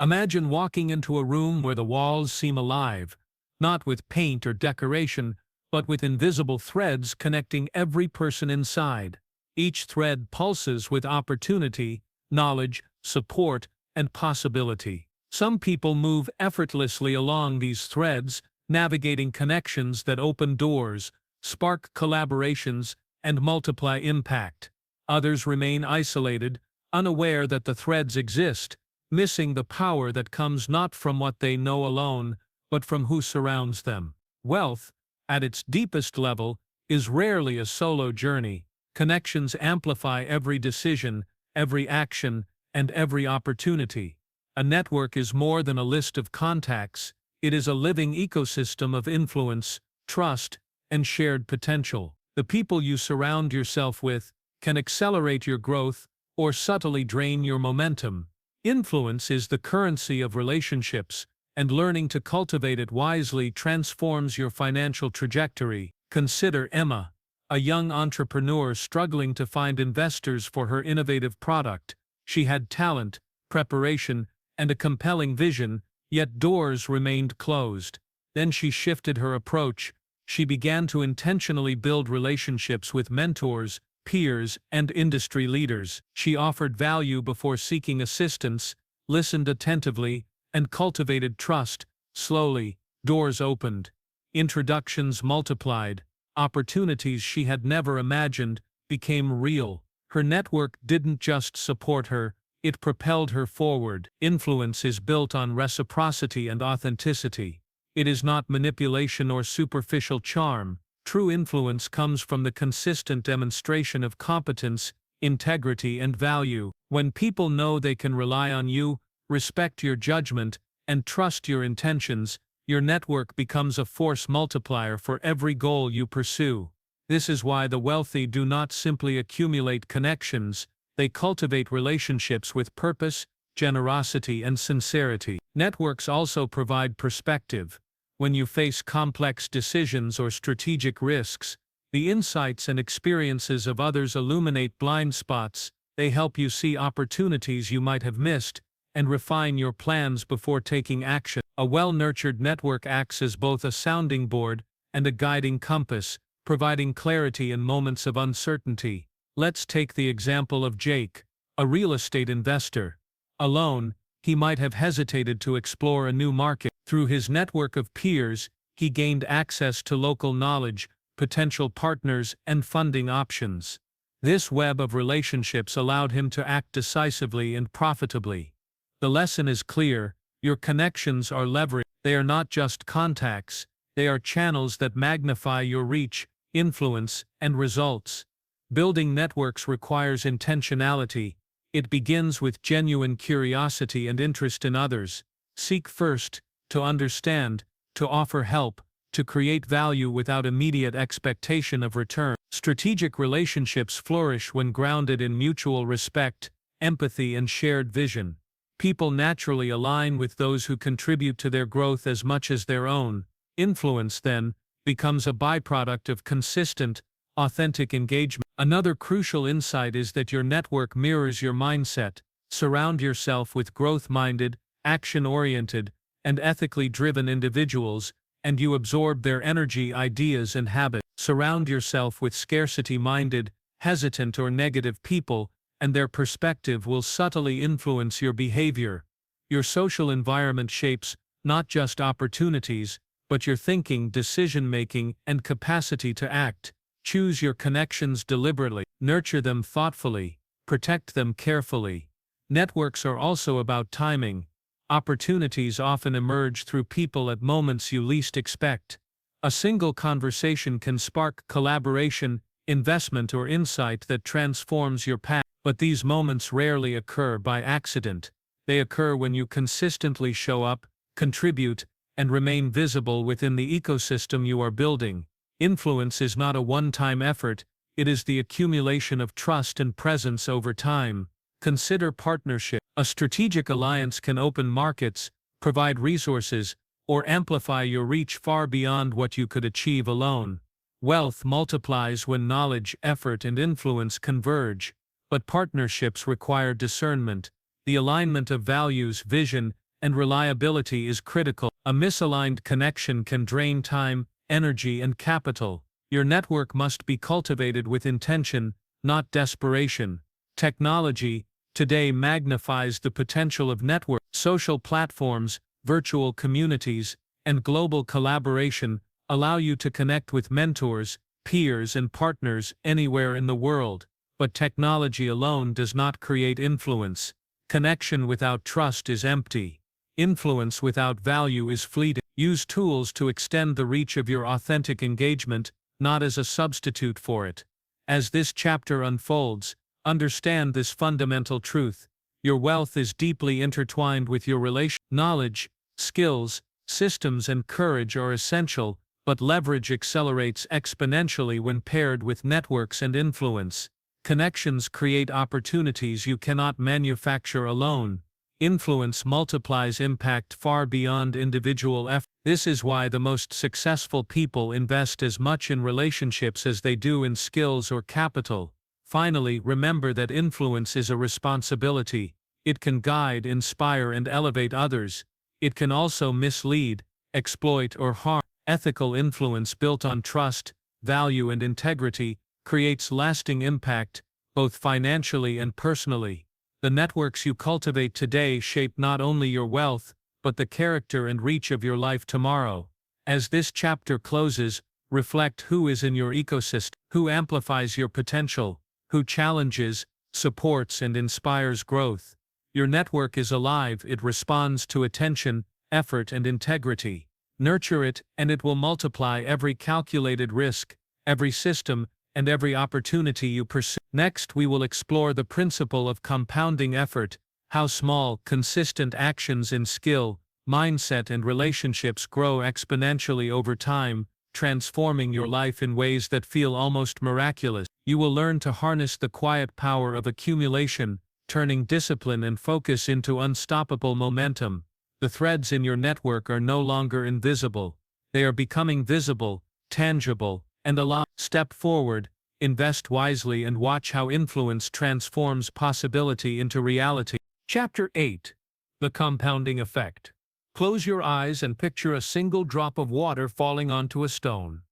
Imagine walking into a room where the walls seem alive, not with paint or decoration, but with invisible threads connecting every person inside. Each thread pulses with opportunity, knowledge, support, and possibility. Some people move effortlessly along these threads, navigating connections that open doors, spark collaborations, and multiply impact. Others remain isolated, unaware that the threads exist, missing the power that comes not from what they know alone, but from who surrounds them. Wealth, at its deepest level, is rarely a solo journey. Connections amplify every decision, every action, and every opportunity. A network is more than a list of contacts, it is a living ecosystem of influence, trust, and shared potential. The people you surround yourself with can accelerate your growth or subtly drain your momentum. Influence is the currency of relationships, and learning to cultivate it wisely transforms your financial trajectory. Consider Emma, a young entrepreneur struggling to find investors for her innovative product. She had talent, preparation, and a compelling vision, yet doors remained closed. Then she shifted her approach. She began to intentionally build relationships with mentors, peers, and industry leaders. She offered value before seeking assistance, listened attentively, and cultivated trust. Slowly, doors opened. Introductions multiplied. Opportunities she had never imagined became real. Her network didn't just support her, it propelled her forward. Influence is built on reciprocity and authenticity. It is not manipulation or superficial charm. True influence comes from the consistent demonstration of competence, integrity, and value. When people know they can rely on you, respect your judgment, and trust your intentions, your network becomes a force multiplier for every goal you pursue. This is why the wealthy do not simply accumulate connections, they cultivate relationships with purpose, generosity, and sincerity. Networks also provide perspective. When you face complex decisions or strategic risks, the insights and experiences of others illuminate blind spots. They help you see opportunities you might have missed and refine your plans before taking action. A well-nurtured network acts as both a sounding board and a guiding compass, providing clarity in moments of uncertainty. Let's take the example of Jake, a real estate investor. Alone, he might have hesitated to explore a new market. Through his network of peers, he gained access to local knowledge, potential partners, and funding options. This web of relationships allowed him to act decisively and profitably. The lesson is clear: your connections are leverage. They are not just contacts, they are channels that magnify your reach, influence, and results. Building networks requires intentionality. It begins with genuine curiosity and interest in others. Seek first to understand, to offer help, to create value without immediate expectation of return. Strategic relationships flourish when grounded in mutual respect, empathy, and shared vision. People naturally align with those who contribute to their growth as much as their own. Influence, then, becomes a byproduct of consistent, authentic engagement. Another crucial insight is that your network mirrors your mindset. Surround yourself with growth-minded, action-oriented, and ethically driven individuals, and you absorb their energy, ideas, and habits. Surround yourself with scarcity-minded, hesitant, or negative people, and their perspective will subtly influence your behavior. Your social environment shapes not just opportunities, but your thinking, decision-making, and capacity to act. Choose your connections deliberately, nurture them thoughtfully, protect them carefully. Networks are also about timing. Opportunities often emerge through people at moments you least expect. A single conversation can spark collaboration, investment, or insight that transforms your path. But these moments rarely occur by accident. They occur when you consistently show up, contribute, and remain visible within the ecosystem you are building. Influence is not a one-time effort, it is the accumulation of trust and presence over time. Consider partnership. A strategic alliance can open markets, provide resources, or amplify your reach far beyond what you could achieve alone. Wealth multiplies when knowledge, effort, and influence converge, but partnerships require discernment. The alignment of values, vision, and reliability is critical. A misaligned connection can drain time, energy, and capital. Your network must be cultivated with intention, not desperation. Technology today magnifies the potential of networks. Social platforms, virtual communities, and global collaboration allow you to connect with mentors, peers, and partners anywhere in the world. But technology alone does not create influence. Connection without trust is empty. Influence without value is fleeting. Use tools to extend the reach of your authentic engagement, not as a substitute for it. As this chapter unfolds, understand this fundamental truth. Your wealth is deeply intertwined with your relation. Knowledge, skills, systems, and courage are essential, but leverage accelerates exponentially when paired with networks and influence. Connections create opportunities you cannot manufacture alone. Influence multiplies impact far beyond individual effort. This is why the most successful people invest as much in relationships as they do in skills or capital. Finally, remember that influence is a responsibility. It can guide, inspire, and elevate others. It can also mislead, exploit, or harm. Ethical influence built on trust, value, and integrity creates lasting impact, both financially and personally. The networks you cultivate today shape not only your wealth, but the character and reach of your life tomorrow. As this chapter closes, reflect who is in your ecosystem, who amplifies your potential, who challenges, supports, and inspires growth. Your network is alive, it responds to attention, effort, and integrity. Nurture it, and it will multiply every calculated risk, every system, and every opportunity you pursue. Next, we will explore the principle of compounding effort, how small, consistent actions in skill, mindset, and relationships grow exponentially over time, transforming your life in ways that feel almost miraculous. You will learn to harness the quiet power of accumulation, turning discipline and focus into unstoppable momentum. The threads in your network are no longer invisible. They are becoming visible, tangible, and alive. Step forward, invest wisely, and watch how influence transforms possibility into reality. Chapter 8. The Compounding Effect. Close your eyes and picture a single drop of water falling onto a stone.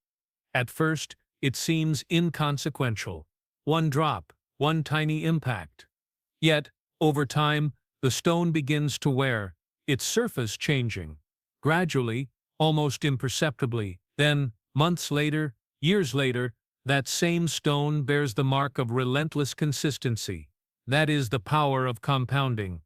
At first, it seems inconsequential. One drop, one tiny impact. Yet, over time, the stone begins to wear, its surface changing. Gradually, almost imperceptibly. Then, months later, years later, that same stone bears the mark of relentless consistency. That is the power of compounding.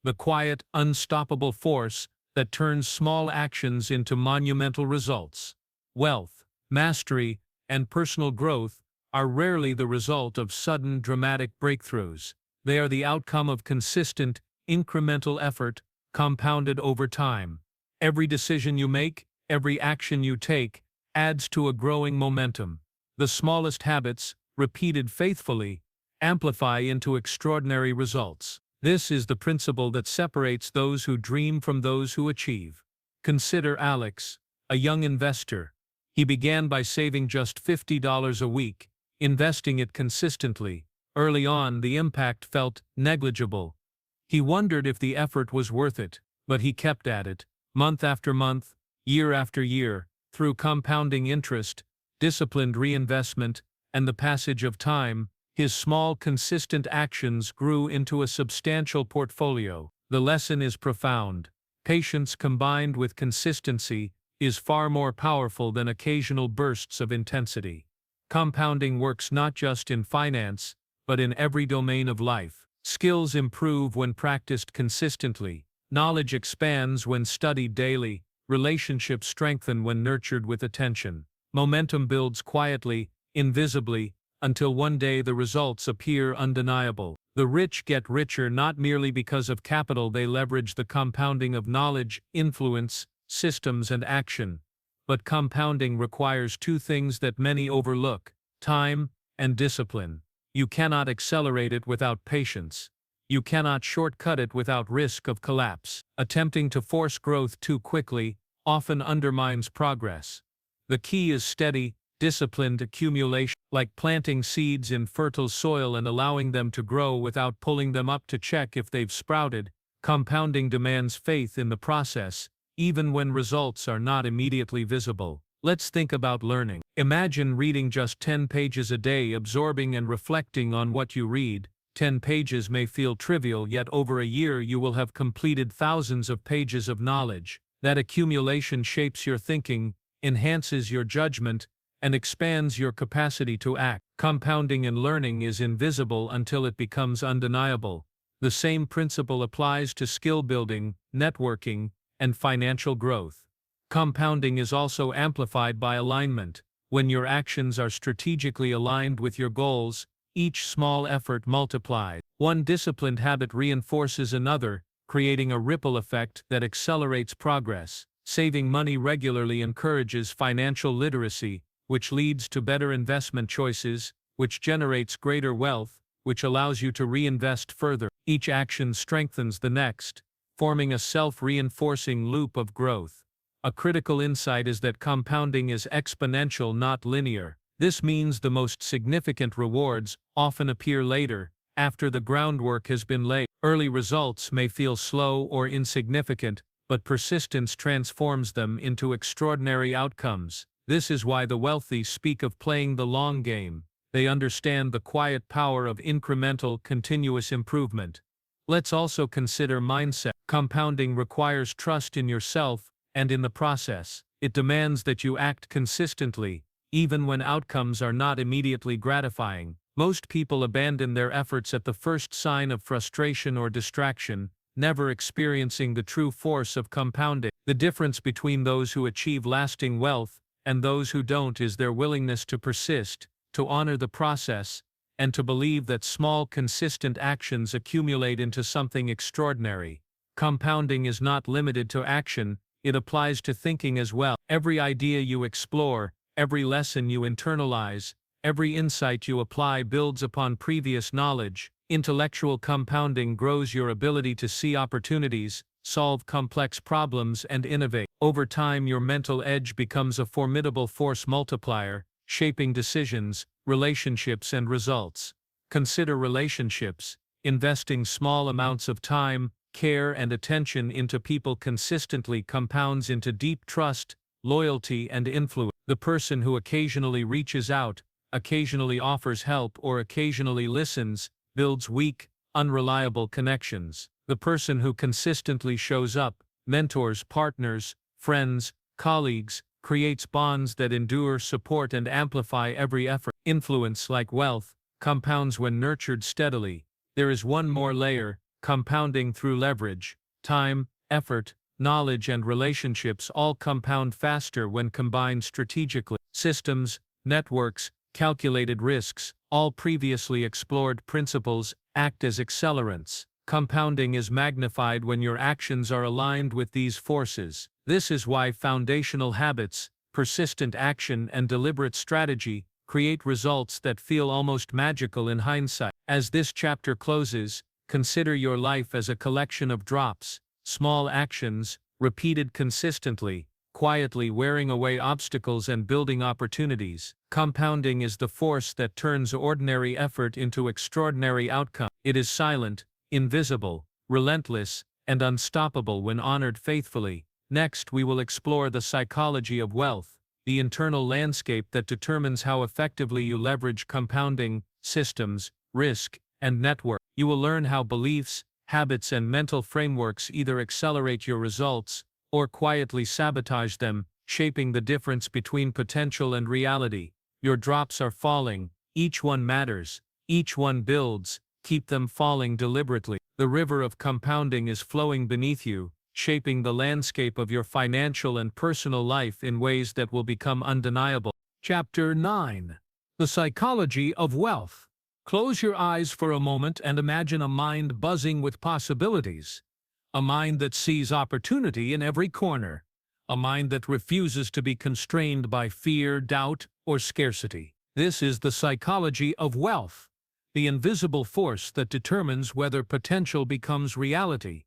The quiet, unstoppable force that turns small actions into monumental results. Wealth, mastery, and personal growth are rarely the result of sudden, dramatic breakthroughs. They are the outcome of consistent, incremental effort, compounded over time. Every decision you make, every action you take, adds to a growing momentum. The smallest habits, repeated faithfully, amplify into extraordinary results. This is the principle that separates those who dream from those who achieve. Consider Alex, a young investor. He began by saving just $50 a week, investing it consistently. Early on, the impact felt negligible. He wondered if the effort was worth it, but he kept at it, month after month, year after year, Through compounding interest, disciplined reinvestment, and the passage of time, his small, consistent actions grew into a substantial portfolio. The lesson is profound. Patience combined with consistency is far more powerful than occasional bursts of intensity. Compounding works not just in finance, but in every domain of life. Skills improve when practiced consistently. Knowledge expands when studied daily. Relationships strengthen when nurtured with attention. Momentum builds quietly, invisibly, until one day the results appear undeniable. The rich get richer not merely because of capital they leverage the compounding of knowledge, influence, systems and action. But compounding requires two things that many overlook: time and discipline. You cannot accelerate it without patience. You cannot shortcut it without risk of collapse. Attempting to force growth too quickly often undermines progress. The key is steady, disciplined accumulation, like planting seeds in fertile soil and allowing them to grow without pulling them up to check if they've sprouted. Compounding demands faith in the process, even when results are not immediately visible. Let's think about learning. Imagine reading just 10 pages a day, absorbing and reflecting on what you read. 10 pages may feel trivial, yet over a year you will have completed thousands of pages of knowledge. That accumulation shapes your thinking, enhances your judgment, and expands your capacity to act. Compounding in learning is invisible until it becomes undeniable. The same principle applies to skill building, networking, and financial growth. Compounding is also amplified by alignment. When your actions are strategically aligned with your goals, each small effort multiplies. One disciplined habit reinforces another, creating a ripple effect that accelerates progress. Saving money regularly encourages financial literacy, which leads to better investment choices, which generates greater wealth, which allows you to reinvest further. Each action strengthens the next, forming a self-reinforcing loop of growth. A critical insight is that compounding is exponential, not linear. This means the most significant rewards often appear later, after the groundwork has been laid. Early results may feel slow or insignificant, but persistence transforms them into extraordinary outcomes. This is why the wealthy speak of playing the long game. They understand the quiet power of incremental, continuous improvement. Let's also consider mindset. Compounding requires trust in yourself and in the process. It demands that you act consistently, even when outcomes are not immediately gratifying. Most people abandon their efforts at the first sign of frustration or distraction, never experiencing the true force of compounding. The difference between those who achieve lasting wealth and those who don't is their willingness to persist, to honor the process, and to believe that small, consistent actions accumulate into something extraordinary. Compounding is not limited to action, it applies to thinking as well. Every idea you explore, every lesson you internalize, every insight you apply builds upon previous knowledge. Intellectual compounding grows your ability to see opportunities, solve complex problems, and innovate. Over time, your mental edge becomes a formidable force multiplier, shaping decisions, relationships, and results. Consider relationships. Investing small amounts of time, care, and attention into people consistently compounds into deep trust, loyalty, and influence. The person who occasionally reaches out, occasionally offers help, or occasionally listens, builds weak, unreliable connections. The person who consistently shows up, mentors, partners, friends, colleagues, creates bonds that endure, support, and amplify every effort. Influence, like wealth, compounds when nurtured steadily. There is one more layer: compounding through leverage. Time, effort, knowledge, and relationships all compound faster when combined strategically. Systems, networks, calculated risks, all previously explored principles, act as accelerants. Compounding is magnified when your actions are aligned with these forces. This is why foundational habits, persistent action, and deliberate strategy create results that feel almost magical in hindsight. As this chapter closes, consider your life as a collection of drops, small actions, repeated consistently, quietly wearing away obstacles and building opportunities. Compounding is the force that turns ordinary effort into extraordinary outcome. It is silent, invisible, relentless, and unstoppable when honored faithfully. Next, we will explore the psychology of wealth, the internal landscape that determines how effectively you leverage compounding, systems, risk, and network. You will learn how beliefs, habits, and mental frameworks either accelerate your results or quietly sabotage them, shaping the difference between potential and reality. Your drops are falling, each one matters, each one builds, keep them falling deliberately. The river of compounding is flowing beneath you, shaping the landscape of your financial and personal life in ways that will become undeniable. Chapter 9. The Psychology of Wealth. Close your eyes for a moment and imagine a mind buzzing with possibilities. A mind that sees opportunity in every corner. A mind that refuses to be constrained by fear, doubt, or scarcity. This is the psychology of wealth, the invisible force that determines whether potential becomes reality.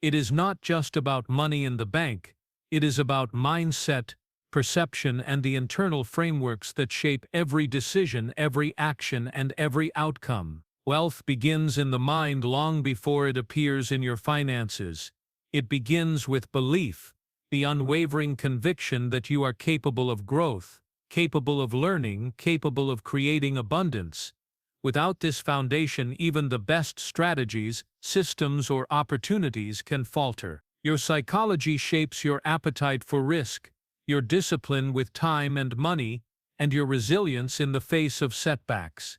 It is not just about money in the bank, it is about mindset, perception, and the internal frameworks that shape every decision, every action, and every outcome. Wealth begins in the mind long before it appears in your finances. It begins with belief, the unwavering conviction that you are capable of growth, capable of learning, capable of creating abundance. Without this foundation, even the best strategies, systems, or opportunities can falter. Your psychology shapes your appetite for risk, your discipline with time and money, and your resilience in the face of setbacks.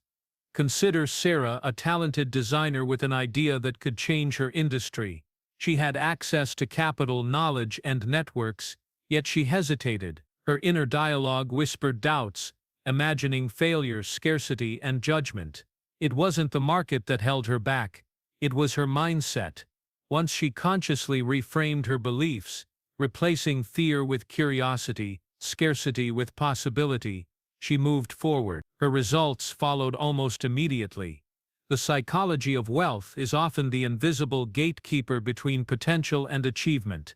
Consider Sarah, a talented designer with an idea that could change her industry. She had access to capital, knowledge, and networks, yet she hesitated. Her inner dialogue whispered doubts, imagining failure, scarcity, and judgment. It wasn't the market that held her back, it was her mindset. Once she consciously reframed her beliefs, replacing fear with curiosity, scarcity with possibility, she moved forward. Her results followed almost immediately. The psychology of wealth is often the invisible gatekeeper between potential and achievement.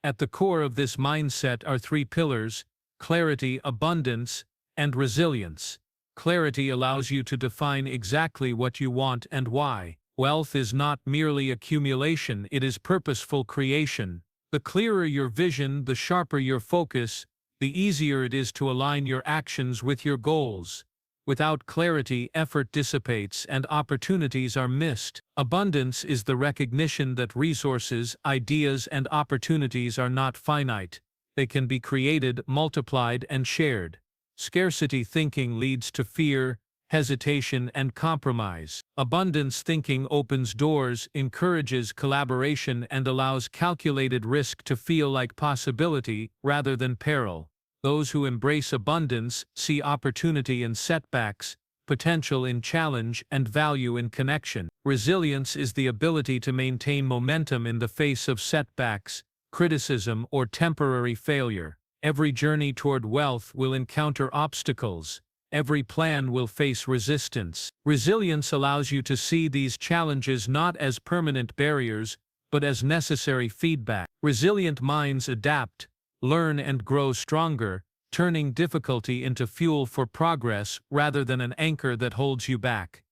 At the core of this mindset are three pillars: clarity, abundance, and resilience. Clarity allows you to define exactly what you want and why. Wealth is not merely accumulation, it is purposeful creation. The clearer your vision, the sharper your focus, the easier it is to align your actions with your goals. Without clarity, effort dissipates and opportunities are missed. Abundance is the recognition that resources, ideas, and opportunities are not finite. They can be created, multiplied, and shared. Scarcity thinking leads to fear, hesitation, and compromise. Abundance thinking opens doors, encourages collaboration, and allows calculated risk to feel like possibility rather than peril. Those who embrace abundance see opportunity in setbacks, potential in challenge, and value in connection. Resilience is the ability to maintain momentum in the face of setbacks, criticism, or temporary failure. Every journey toward wealth will encounter obstacles. Every plan will face resistance. Resilience allows you to see these challenges not as permanent barriers, but as necessary feedback. Resilient minds adapt, learn, and grow stronger, turning difficulty into fuel for progress rather than an anchor that holds you back.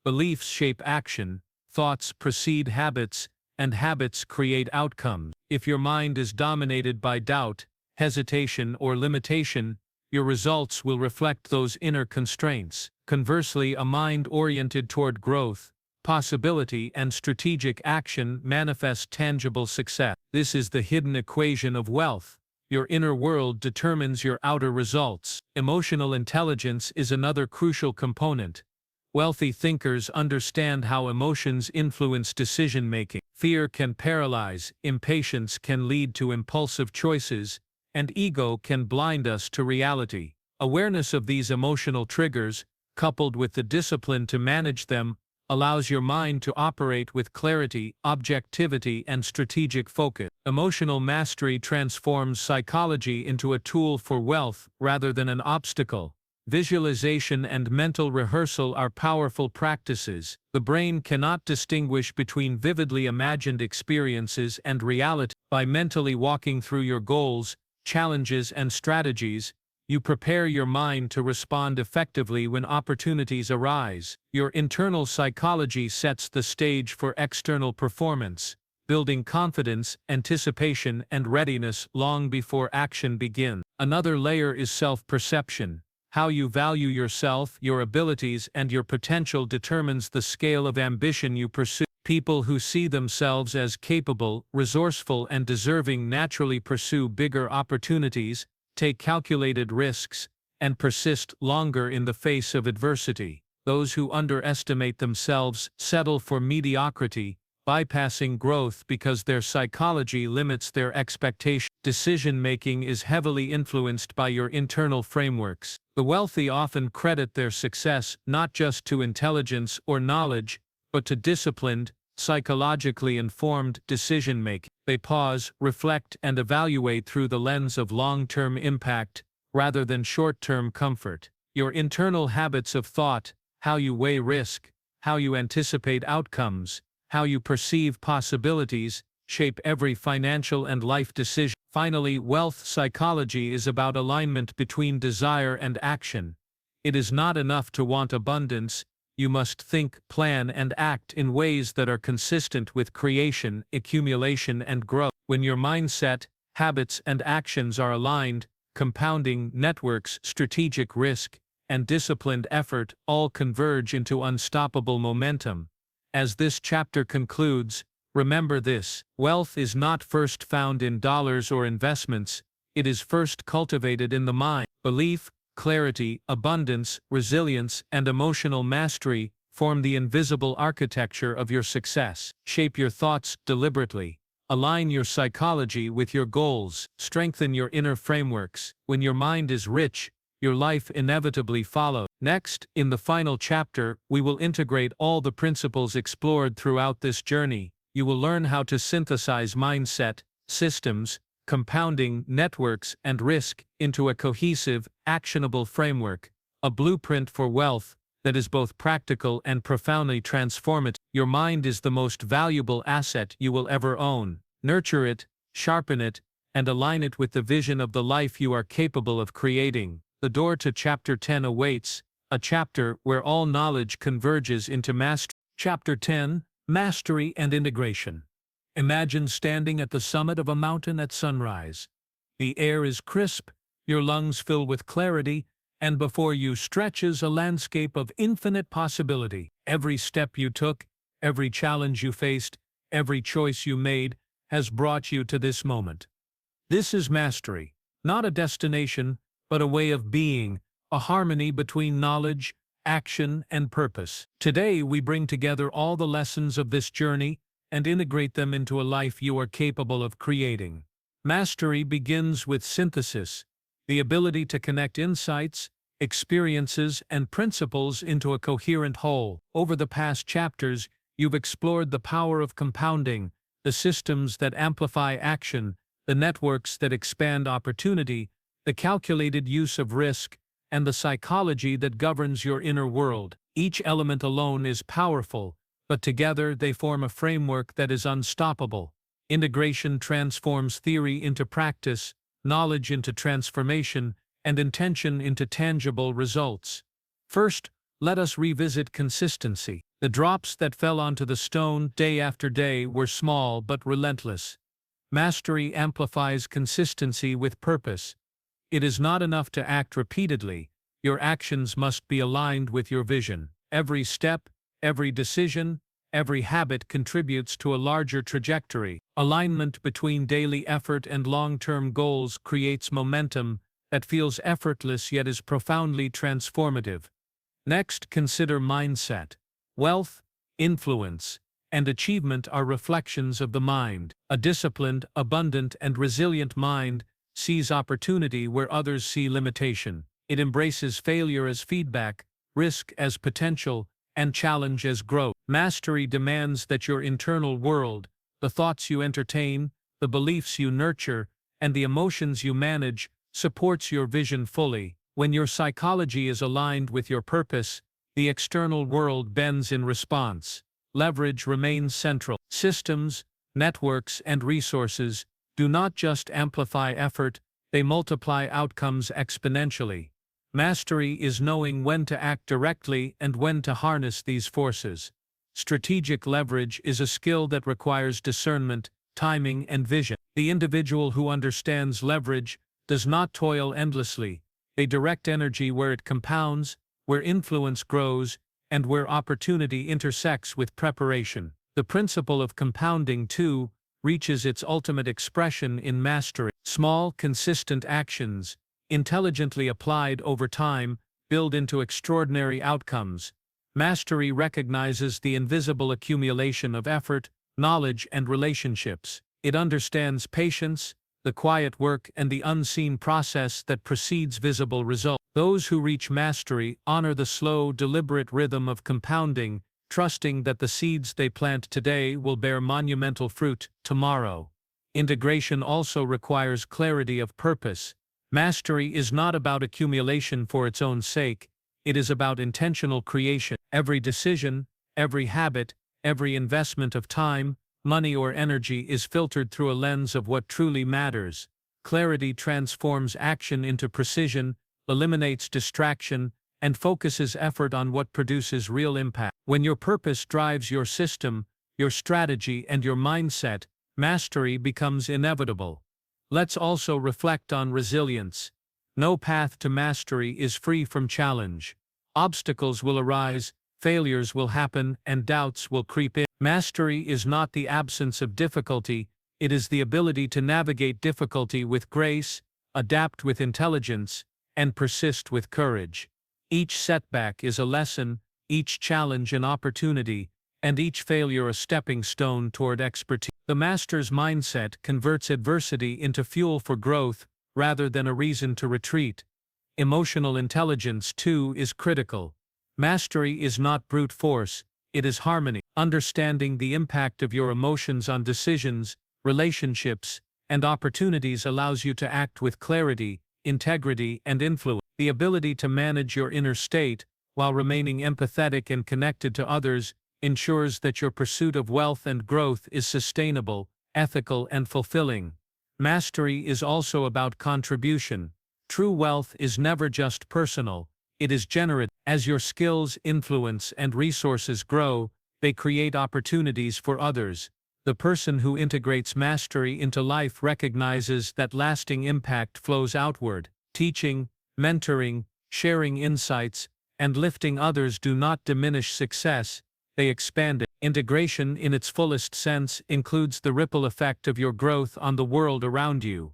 Beliefs shape action, thoughts precede habits, and habits create outcomes. If your mind is dominated by doubt, hesitation, or limitation, your results will reflect those inner constraints. Conversely, a mind oriented toward growth, possibility, and strategic action manifests tangible success. This is the hidden equation of wealth. Your inner world determines your outer results. Emotional intelligence is another crucial component. Wealthy thinkers understand how emotions influence decision-making. Fear can paralyze, impatience can lead to impulsive choices, and ego can blind us to reality. Awareness of these emotional triggers, coupled with the discipline to manage them, allows your mind to operate with clarity, objectivity, and strategic focus. Emotional mastery transforms psychology into a tool for wealth rather than an obstacle. Visualization and mental rehearsal are powerful practices. The brain cannot distinguish between vividly imagined experiences and reality. By mentally walking through your goals, challenges, and strategies, you prepare your mind to respond effectively when opportunities arise. Your internal psychology sets the stage for external performance, building confidence, anticipation, and readiness long before action begins. Another layer is self-perception. How you value yourself, your abilities, and your potential determines the scale of ambition you pursue. People who see themselves as capable, resourceful, and deserving naturally pursue bigger opportunities, take calculated risks, and persist longer in the face of adversity. Those who underestimate themselves settle for mediocrity, bypassing growth because their psychology limits their expectations. Decision-making is heavily influenced by your internal frameworks. The wealthy often credit their success not just to intelligence or knowledge, but to disciplined, psychologically informed decision-making. They pause, reflect, and evaluate through the lens of long-term impact, rather than short-term comfort. Your internal habits of thought, how you weigh risk, how you anticipate outcomes, how you perceive possibilities, shape every financial and life decision. Finally, wealth psychology is about alignment between desire and action. It is not enough to want abundance. You must think, plan, and act in ways that are consistent with creation, accumulation, and growth. When your mindset, habits, and actions are aligned, compounding networks, strategic risk, and disciplined effort all converge into unstoppable momentum. As this chapter concludes, remember this: wealth is not first found in dollars or investments, it is first cultivated in the mind. Belief, clarity, abundance, resilience, and emotional mastery form the invisible architecture of your success. Shape your thoughts deliberately. Align your psychology with your goals. Strengthen your inner frameworks. When your mind is rich, your life inevitably follows. Next, in the final chapter, we will integrate all the principles explored throughout this journey. You will learn how to synthesize mindset, systems, compounding, networks, and risk into a cohesive, actionable framework, a blueprint for wealth that is both practical and profoundly transformative. Your mind is the most valuable asset you will ever own. Nurture it, sharpen it, and align it with the vision of the life you are capable of creating. The door to Chapter 10 awaits, a chapter where all knowledge converges into mastery. Chapter 10: Mastery and Integration. Imagine standing at the summit of a mountain at sunrise. The air is crisp, your lungs fill with clarity, and before you stretches a landscape of infinite possibility. Every step you took, every challenge you faced, every choice you made has brought you to this moment. This is mastery, not a destination, but a way of being, a harmony between knowledge, action, and purpose. Today we bring together all the lessons of this journey and integrate them into a life you are capable of creating. Mastery begins with synthesis, the ability to connect insights, experiences, and principles into a coherent whole. Over the past chapters, you've explored the power of compounding, the systems that amplify action, the networks that expand opportunity, the calculated use of risk, and the psychology that governs your inner world. Each element alone is powerful, but together they form a framework that is unstoppable. Integration transforms theory into practice, knowledge into transformation, and intention into tangible results. First, let us revisit consistency. The drops that fell onto the stone day after day were small but relentless. Mastery amplifies consistency with purpose. It is not enough to act repeatedly. Your actions must be aligned with your vision. Every step, every decision, every habit contributes to a larger trajectory. Alignment between daily effort and long-term goals creates momentum that feels effortless yet is profoundly transformative. Next, consider mindset. Wealth, influence, and achievement are reflections of the mind. A disciplined, abundant, and resilient mind sees opportunity where others see limitation. It embraces failure as feedback, risk as potential, and challenge as growth. Mastery demands that your internal world, the thoughts you entertain, the beliefs you nurture, and the emotions you manage, supports your vision fully. When your psychology is aligned with your purpose, the external world bends in response. Leverage remains central. Systems, networks, and resources do not just amplify effort, they multiply outcomes exponentially. Mastery is knowing when to act directly and when to harness these forces. Strategic leverage is a skill that requires discernment, timing, and vision. The individual who understands leverage does not toil endlessly. They direct energy where it compounds, where influence grows, and where opportunity intersects with preparation. The principle of compounding, too, reaches its ultimate expression in mastery. Small, consistent actions, intelligently applied over time, build into extraordinary outcomes. Mastery recognizes the invisible accumulation of effort, knowledge, and relationships. It understands patience, the quiet work, and the unseen process that precedes visible results. Those who reach mastery honor the slow, deliberate rhythm of compounding, trusting that the seeds they plant today will bear monumental fruit tomorrow. Integration also requires clarity of purpose. Mastery is not about accumulation for its own sake, it is about intentional creation. Every decision, every habit, every investment of time, money, or energy is filtered through a lens of what truly matters. Clarity transforms action into precision, eliminates distraction, and focuses effort on what produces real impact. When your purpose drives your system, your strategy, and your mindset, mastery becomes inevitable. Let's also reflect on resilience. No path to mastery is free from challenge. Obstacles will arise, failures will happen, and doubts will creep in. Mastery is not the absence of difficulty, it is the ability to navigate difficulty with grace, adapt with intelligence, and persist with courage. Each setback is a lesson, each challenge an opportunity, and each failure a stepping stone toward expertise. The master's mindset converts adversity into fuel for growth rather than a reason to retreat. Emotional intelligence, too, is critical. Mastery is not brute force, it is harmony. Understanding the impact of your emotions on decisions, relationships, and opportunities allows you to act with clarity, integrity, and influence. The ability to manage your inner state, while remaining empathetic and connected to others, ensures that your pursuit of wealth and growth is sustainable, ethical, and fulfilling. Mastery is also about contribution. True wealth is never just personal, it is generative. As your skills, influence, and resources grow, they create opportunities for others. The person who integrates mastery into life recognizes that lasting impact flows outward. Teaching, mentoring, sharing insights, and lifting others do not diminish success, they expand it. Integration in its fullest sense includes the ripple effect of your growth on the world around you.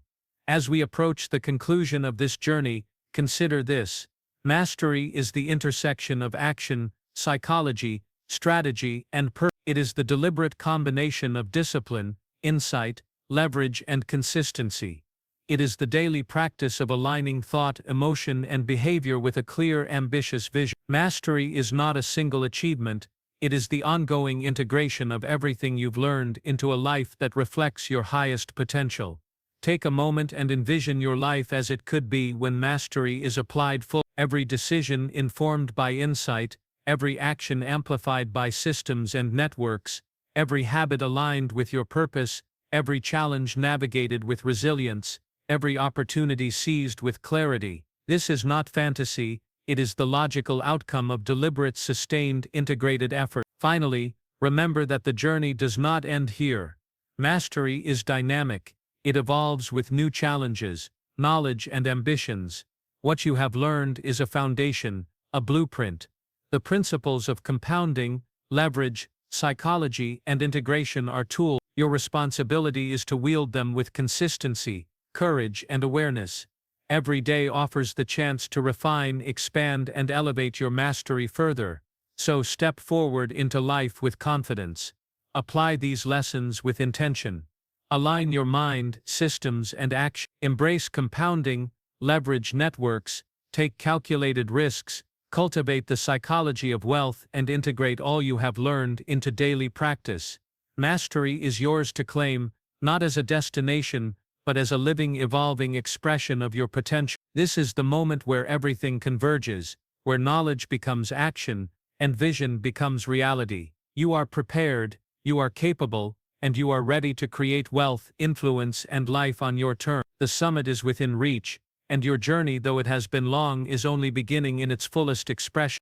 As we approach the conclusion of this journey, consider this. Mastery is the intersection of action, psychology, strategy, and purpose. It is the deliberate combination of discipline, insight, leverage, and consistency. It is the daily practice of aligning thought, emotion, and behavior with a clear, ambitious vision. Mastery is not a single achievement, it is the ongoing integration of everything you've learned into a life that reflects your highest potential. Take a moment and envision your life as it could be when mastery is applied fully. Every decision informed by insight, every action amplified by systems and networks, every habit aligned with your purpose, every challenge navigated with resilience, every opportunity seized with clarity. This is not fantasy, it is the logical outcome of deliberate, sustained, integrated effort. Finally, remember that the journey does not end here. Mastery is dynamic. It evolves with new challenges, knowledge, and ambitions. What you have learned is a foundation, a blueprint. The principles of compounding, leverage, psychology, and integration are tools. Your responsibility is to wield them with consistency, courage, and awareness. Every day offers the chance to refine, expand, and elevate your mastery further. So step forward into life with confidence. Apply these lessons with intention. Align your mind, systems, and action. Embrace compounding, leverage networks, take calculated risks, cultivate the psychology of wealth, and integrate all you have learned into daily practice. Mastery is yours to claim, not as a destination, but as a living, evolving expression of your potential. This is the moment where everything converges, where knowledge becomes action, and vision becomes reality. You are prepared, you are capable, and you are ready to create wealth, influence, and life on your terms. The summit is within reach, and your journey, though it has been long, is only beginning in its fullest expression.